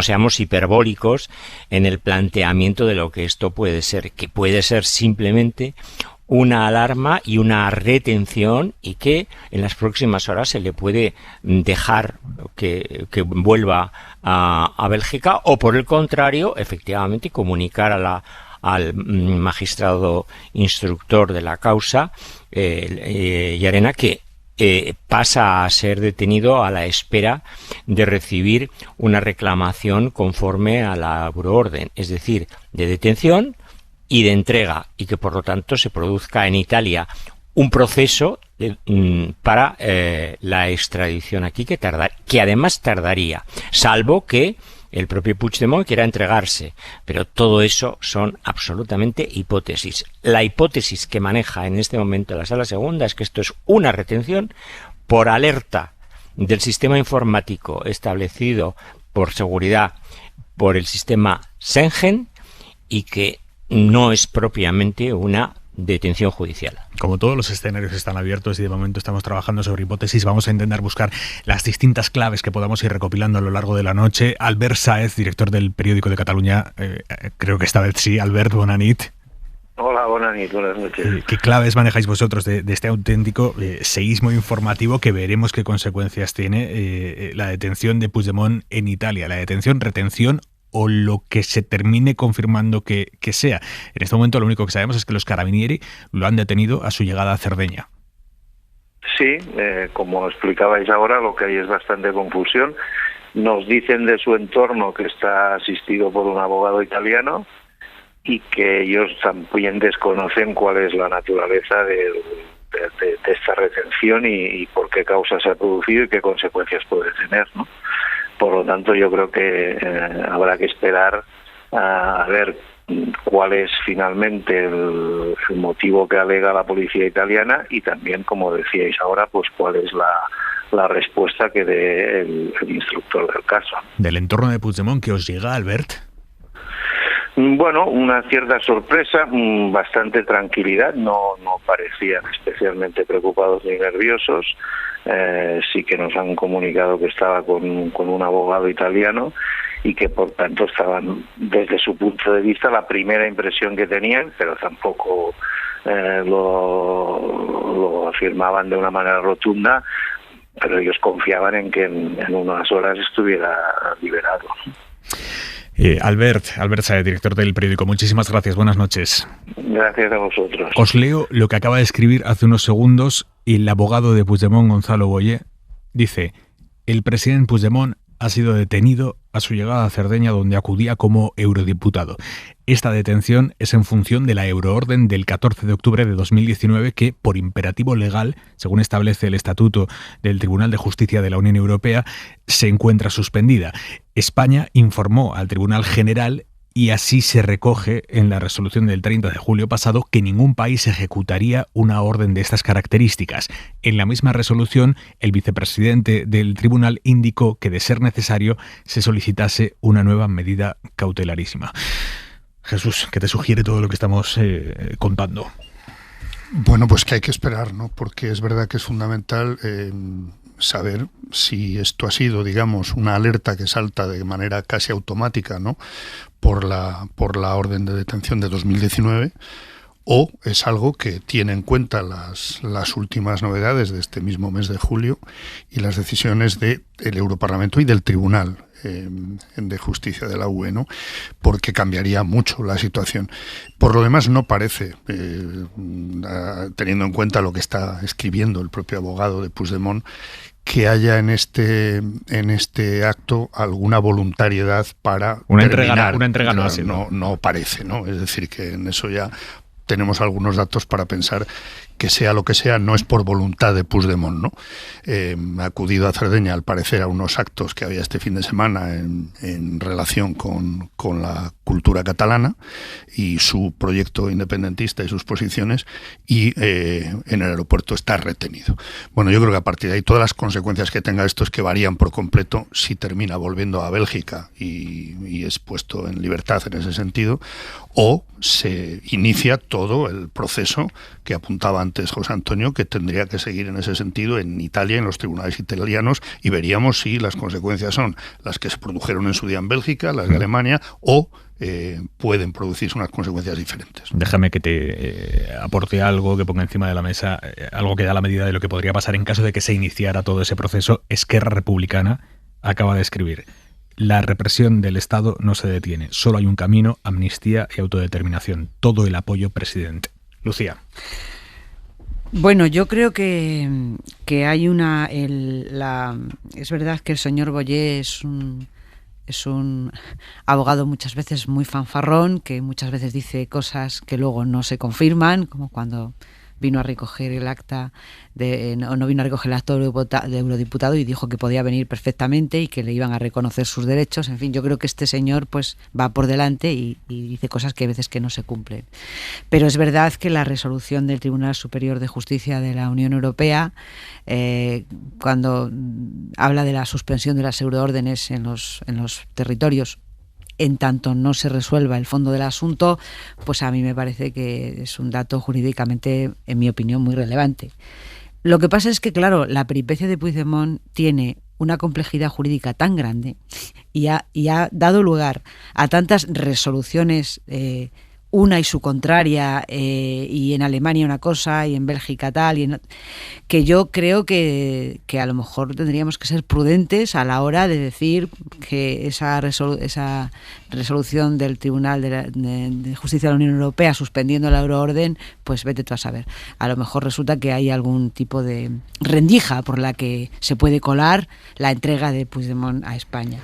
seamos hiperbólicos en el planteamiento de lo que esto puede ser, que puede ser simplemente una alarma y una retención, y que en las próximas horas se le puede dejar que vuelva a Bélgica, o por el contrario, efectivamente, comunicar al magistrado instructor de la causa, Llarena, que pasa a ser detenido a la espera de recibir una reclamación conforme a la euroorden, es decir, de detención y de entrega, y que por lo tanto se produzca en Italia un proceso para la extradición aquí, que además tardaría, salvo que el propio Puigdemont quiera entregarse, pero todo eso son absolutamente hipótesis. La hipótesis que maneja en este momento la Sala Segunda es que esto es una retención por alerta del sistema informático establecido por seguridad por el sistema Schengen, y que no es propiamente una detención judicial. Como todos los escenarios están abiertos y de momento estamos trabajando sobre hipótesis, vamos a intentar buscar las distintas claves que podamos ir recopilando a lo largo de la noche. Albert Sáez, director del Periódico de Cataluña, creo que esta vez sí. Albert, bona nit. Hola, buenas noches. ¿Qué claves manejáis vosotros de este auténtico seísmo informativo que veremos qué consecuencias tiene la detención de Puigdemont en Italia? La detención, retención o lo que se termine confirmando que sea. En este momento lo único que sabemos es que los Carabinieri lo han detenido a su llegada a Cerdeña. Sí, como explicabais ahora, lo que hay es bastante confusión. Nos dicen de su entorno que está asistido por un abogado italiano y que ellos también desconocen cuál es la naturaleza de esta retención y por qué causa se ha producido y qué consecuencias puede tener, ¿no? Por lo tanto, yo creo que habrá que esperar a ver cuál es finalmente el motivo que alega la policía italiana, y también, como decíais ahora, pues cuál es la respuesta que dé el instructor del caso. Del entorno de Puigdemont, ¿qué os llega, Albert? Bueno, una cierta sorpresa, bastante tranquilidad, no parecían especialmente preocupados ni nerviosos. Sí que nos han comunicado que estaba con un abogado italiano y que por tanto estaban, desde su punto de vista, la primera impresión que tenían, pero tampoco lo afirmaban de una manera rotunda, pero ellos confiaban en que en unas horas estuviera liberado. Albert Sáez, director del periódico, muchísimas gracias, buenas noches. Gracias a vosotros. Os leo lo que acaba de escribir hace unos segundos el abogado de Puigdemont, Gonzalo Boye. Dice: el presidente Puigdemont ha sido detenido a su llegada a Cerdeña, donde acudía como eurodiputado. Esta detención es en función de la euroorden del 14 de octubre de 2019 que, por imperativo legal, según establece el Estatuto del Tribunal de Justicia de la Unión Europea, se encuentra suspendida. España informó al Tribunal General, y así se recoge en la resolución del 30 de julio pasado, que ningún país ejecutaría una orden de estas características. En la misma resolución, el vicepresidente del tribunal indicó que, de ser necesario, se solicitase una nueva medida cautelarísima. Jesús, ¿qué te sugiere todo lo que estamos contando? Bueno, pues que hay que esperar, ¿no? Porque es verdad que es fundamental saber si esto ha sido, digamos, una alerta que salta de manera casi automática, ¿no?, por la orden de detención de 2019, o es algo que tiene en cuenta las últimas novedades de este mismo mes de julio y las decisiones del Europarlamento y del Tribunal de Justicia de la UE, ¿no?, porque cambiaría mucho la situación. Por lo demás, no parece, teniendo en cuenta lo que está escribiendo el propio abogado de Puigdemont, que haya en este acto alguna voluntariedad para una entrega no, no parece, ¿no? Es decir, que en eso ya tenemos algunos datos para pensar que sea lo que sea, no es por voluntad de Puigdemont, ¿no? Ha acudido a Cerdeña, al parecer, a unos actos que había este fin de semana en relación con la cultura catalana y su proyecto independentista y sus posiciones, y en el aeropuerto está retenido. Bueno, yo creo que a partir de ahí todas las consecuencias que tenga esto es que varían por completo si termina volviendo a Bélgica y es puesto en libertad en ese sentido, o se inicia todo el proceso que apuntaba antes José Antonio, que tendría que seguir en ese sentido en Italia, en los tribunales italianos, y veríamos si las consecuencias son las que se produjeron en su día en Bélgica, las de Alemania, o pueden producirse unas consecuencias diferentes. Déjame que te aporte algo, que ponga encima de la mesa algo que da la medida de lo que podría pasar en caso de que se iniciara todo ese proceso. Esquerra Republicana acaba de escribir: la represión del Estado no se detiene, solo hay un camino, amnistía y autodeterminación. Todo el apoyo, presidente. Lucía. Bueno, yo creo que hay una... es verdad que el señor Boyer es un abogado muchas veces muy fanfarrón, que muchas veces dice cosas que luego no se confirman, como cuando vino a recoger el acta no vino a recoger el acta de eurodiputado y dijo que podía venir perfectamente y que le iban a reconocer sus derechos. En fin, yo creo que este señor pues va por delante y dice cosas que a veces que no se cumplen. Pero es verdad que la resolución del Tribunal Superior de Justicia de la Unión Europea, cuando habla de la suspensión de las euroórdenes en los territorios, en tanto no se resuelva el fondo del asunto, pues a mí me parece que es un dato jurídicamente, en mi opinión, muy relevante. Lo que pasa es que, claro, la peripecia de Puigdemont tiene una complejidad jurídica tan grande y ha dado lugar a tantas resoluciones, una y su contraria, y en Alemania una cosa y en Bélgica tal, que yo creo que a lo mejor tendríamos que ser prudentes a la hora de decir que esa resolución del Tribunal de Justicia de la Unión Europea suspendiendo la euroorden, pues vete tú a saber. A lo mejor resulta que hay algún tipo de rendija por la que se puede colar la entrega de Puigdemont a España.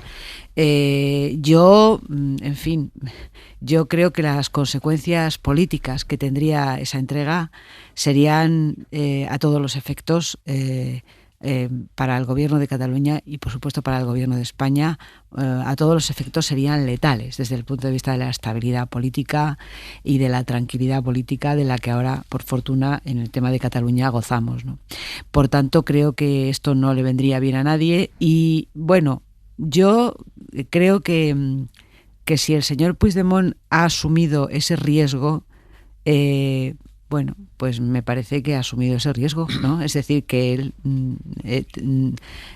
Yo creo que las consecuencias políticas que tendría esa entrega serían a todos los efectos para el gobierno de Cataluña y por supuesto para el gobierno de España, a todos los efectos serían letales desde el punto de vista de la estabilidad política y de la tranquilidad política de la que ahora, por fortuna, en el tema de Cataluña gozamos, ¿no? Por tanto, creo que esto no le vendría bien a nadie y, bueno, yo creo que si el señor Puigdemont ha asumido ese riesgo, bueno, pues me parece que ha asumido ese riesgo, ¿no? Es decir, que él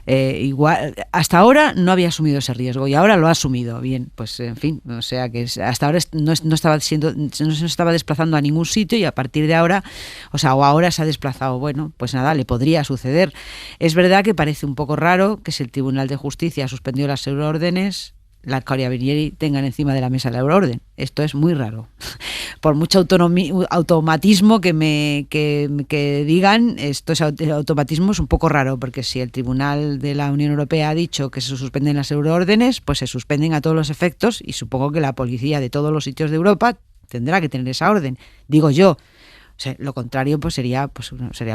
igual hasta ahora no había asumido ese riesgo y ahora lo ha asumido. Bien, pues en fin, o sea que hasta ahora no se estaba desplazando a ningún sitio y a partir de ahora, o ahora se ha desplazado. Bueno, pues nada, le podría suceder. Es verdad que parece un poco raro que si el Tribunal de Justicia suspendió las euroórdenes, la Carabinieri tengan encima de la mesa la euroorden. Esto es muy raro. Por mucho automatismo que digan, el automatismo es un poco raro, porque si el Tribunal de la Unión Europea ha dicho que se suspenden las euroórdenes, pues se suspenden a todos los efectos y supongo que la policía de todos los sitios de Europa tendrá que tener esa orden. Digo yo. O sea, lo contrario pues sería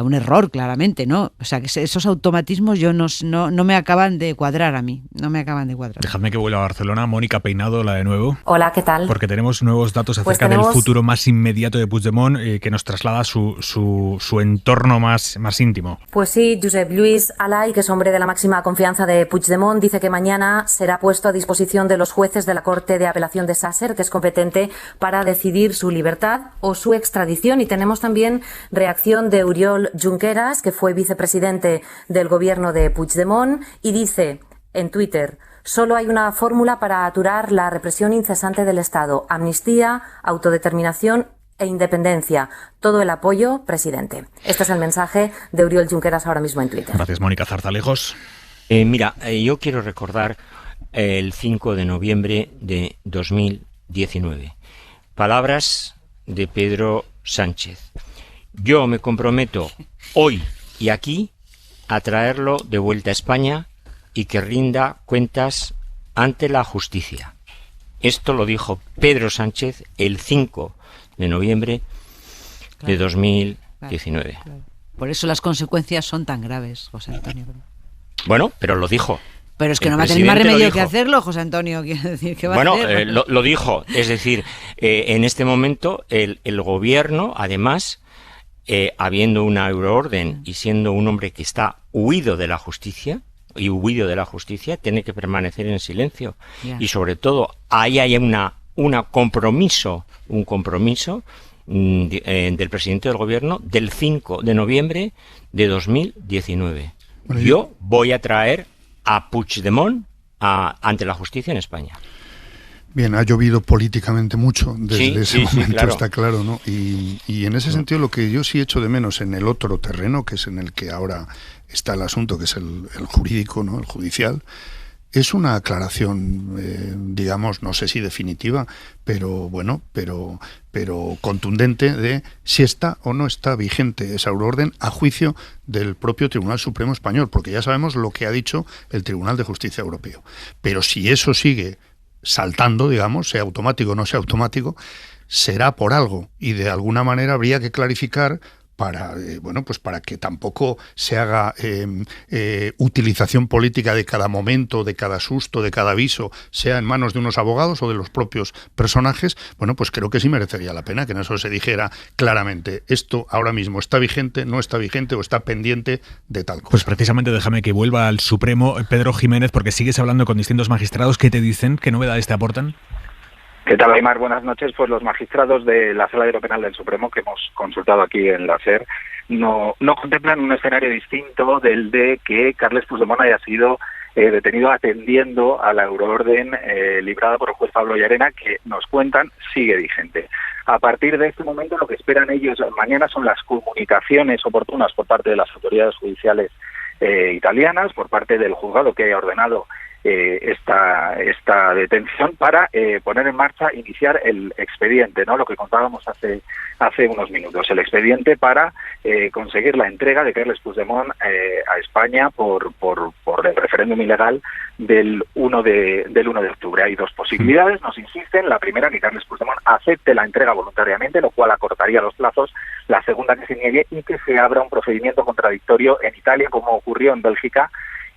un error, claramente, ¿no? O sea, que esos automatismos no me acaban de cuadrar a mí, no me acaban de cuadrar. Dejadme que vuelva a Barcelona. Mónica Peinado, la de nuevo. Hola, ¿qué tal? Porque tenemos nuevos datos acerca del futuro más inmediato de Puigdemont, que nos traslada su entorno más íntimo. Pues sí, Josep Lluís Alay, que es hombre de la máxima confianza de Puigdemont, dice que mañana será puesto a disposición de los jueces de la Corte de Apelación de Sàsser, que es competente para decidir su libertad o su extradición. Y tenemos también reacción de Oriol Junqueras, que fue vicepresidente del gobierno de Puigdemont, y dice en Twitter: solo hay una fórmula para aturar la represión incesante del Estado: amnistía, autodeterminación e independencia. Todo el apoyo, presidente. Este es el mensaje de Oriol Junqueras ahora mismo en Twitter. Gracias, Mónica. Zarzalejos. Yo quiero recordar el 5 de noviembre de 2019. Palabras de Pedro Sánchez: yo me comprometo hoy y aquí a traerlo de vuelta a España y que rinda cuentas ante la justicia. Esto lo dijo Pedro Sánchez el 5 de noviembre de 2019. 19. Claro. Por eso las consecuencias son tan graves, José Antonio. Bueno, pero lo dijo. Pero es que no va a tener más remedio que hacerlo, José Antonio. Quiere decir que va a hacer. Lo dijo. Es decir, en este momento el gobierno, además, habiendo una euroorden y siendo un hombre que está huido de la justicia, tiene que permanecer en silencio. Yeah. Y sobre todo, ahí hay un compromiso del presidente del gobierno del 5 de noviembre de 2019. Bueno, yo voy a traer a Puigdemont ante la justicia en España. Bien, ha llovido políticamente mucho desde ese momento, claro. Está claro, ¿no? Y en ese sentido lo que yo sí echo de menos en el otro terreno, que es en el que ahora está el asunto, que es el jurídico, ¿no? El judicial, es una aclaración, digamos, no sé si definitiva, pero contundente de si está o no está vigente esa euroorden a juicio del propio Tribunal Supremo Español, porque ya sabemos lo que ha dicho el Tribunal de Justicia Europeo. Pero si eso sigue saltando, digamos, sea automático o no sea automático, será por algo, y de alguna manera habría que clarificar para que tampoco se haga utilización política de cada momento, de cada susto, de cada aviso, sea en manos de unos abogados o de los propios personajes. Bueno, pues creo que sí merecería la pena que en eso se dijera claramente, esto ahora mismo está vigente, no está vigente o está pendiente de tal cosa. Pues precisamente déjame que vuelva al Supremo, Pedro Jiménez, porque sigues hablando con distintos magistrados. ¿Qué te dicen? ¿Qué novedades te aportan? ¿Qué tal, Aimar? Buenas noches. Pues los magistrados de la Sala de lo Penal del Supremo, que hemos consultado aquí en la SER, no contemplan un escenario distinto del de que Carles Puigdemont haya sido detenido atendiendo a la euroorden librada por el juez Pablo Llarena, que nos cuentan sigue vigente. A partir de este momento lo que esperan ellos mañana son las comunicaciones oportunas por parte de las autoridades judiciales italianas, por parte del juzgado que haya ordenado esta detención para poner en marcha, iniciar el expediente, ¿no? Lo que contábamos hace unos minutos, el expediente para conseguir la entrega de Carles Puigdemont a España por el referéndum ilegal del 1 de octubre. Hay dos posibilidades, nos insisten. La primera, que Carles Puigdemont acepte la entrega voluntariamente, lo cual acortaría los plazos. La segunda, que se niegue y que se abra un procedimiento contradictorio en Italia, como ocurrió en Bélgica,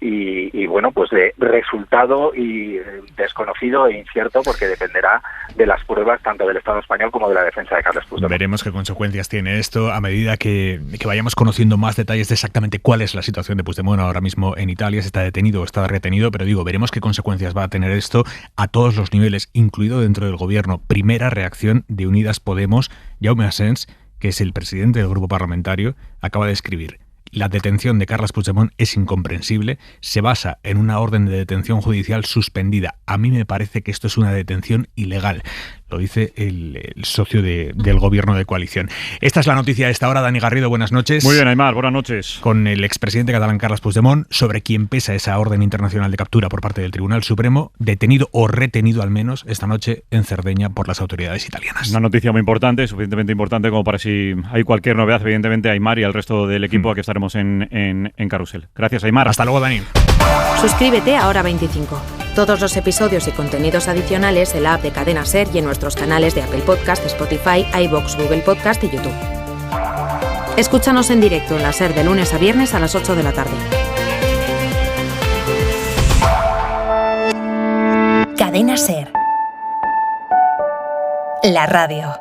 y bueno, pues de resultado y desconocido e incierto, porque dependerá de las pruebas tanto del Estado español como de la defensa de Carles Puigdemont. Veremos qué consecuencias tiene esto a medida que vayamos conociendo más detalles de exactamente cuál es la situación de Puigdemont ahora mismo en Italia, si está detenido o está retenido, pero veremos qué consecuencias va a tener esto a todos los niveles, incluido dentro del gobierno. Primera reacción de Unidas Podemos, Jaume Asens, que es el presidente del grupo parlamentario, acaba de escribir: la detención de Carles Puigdemont es incomprensible, se basa en una orden de detención judicial suspendida. A mí me parece que esto es una detención ilegal. Lo dice el socio del gobierno de coalición. Esta es la noticia de esta hora. Dani Garrido, buenas noches. Muy bien, Aimar, buenas noches. Con el expresidente catalán Carles Puigdemont, sobre quien pesa esa orden internacional de captura por parte del Tribunal Supremo, detenido o retenido al menos esta noche en Cerdeña por las autoridades italianas. Una noticia muy importante, suficientemente importante como para si hay cualquier novedad, evidentemente, a Aimar y al resto del equipo aquí estaremos en Carrusel. Gracias, Aimar. Hasta luego, Dani. Suscríbete a Hora 25. Todos los episodios y contenidos adicionales en la app de Cadena SER y en nuestros canales de Apple Podcast, Spotify, iVoox, Google Podcast y YouTube. Escúchanos en directo en la SER de lunes a viernes a las 8 de la tarde. Cadena SER. La radio.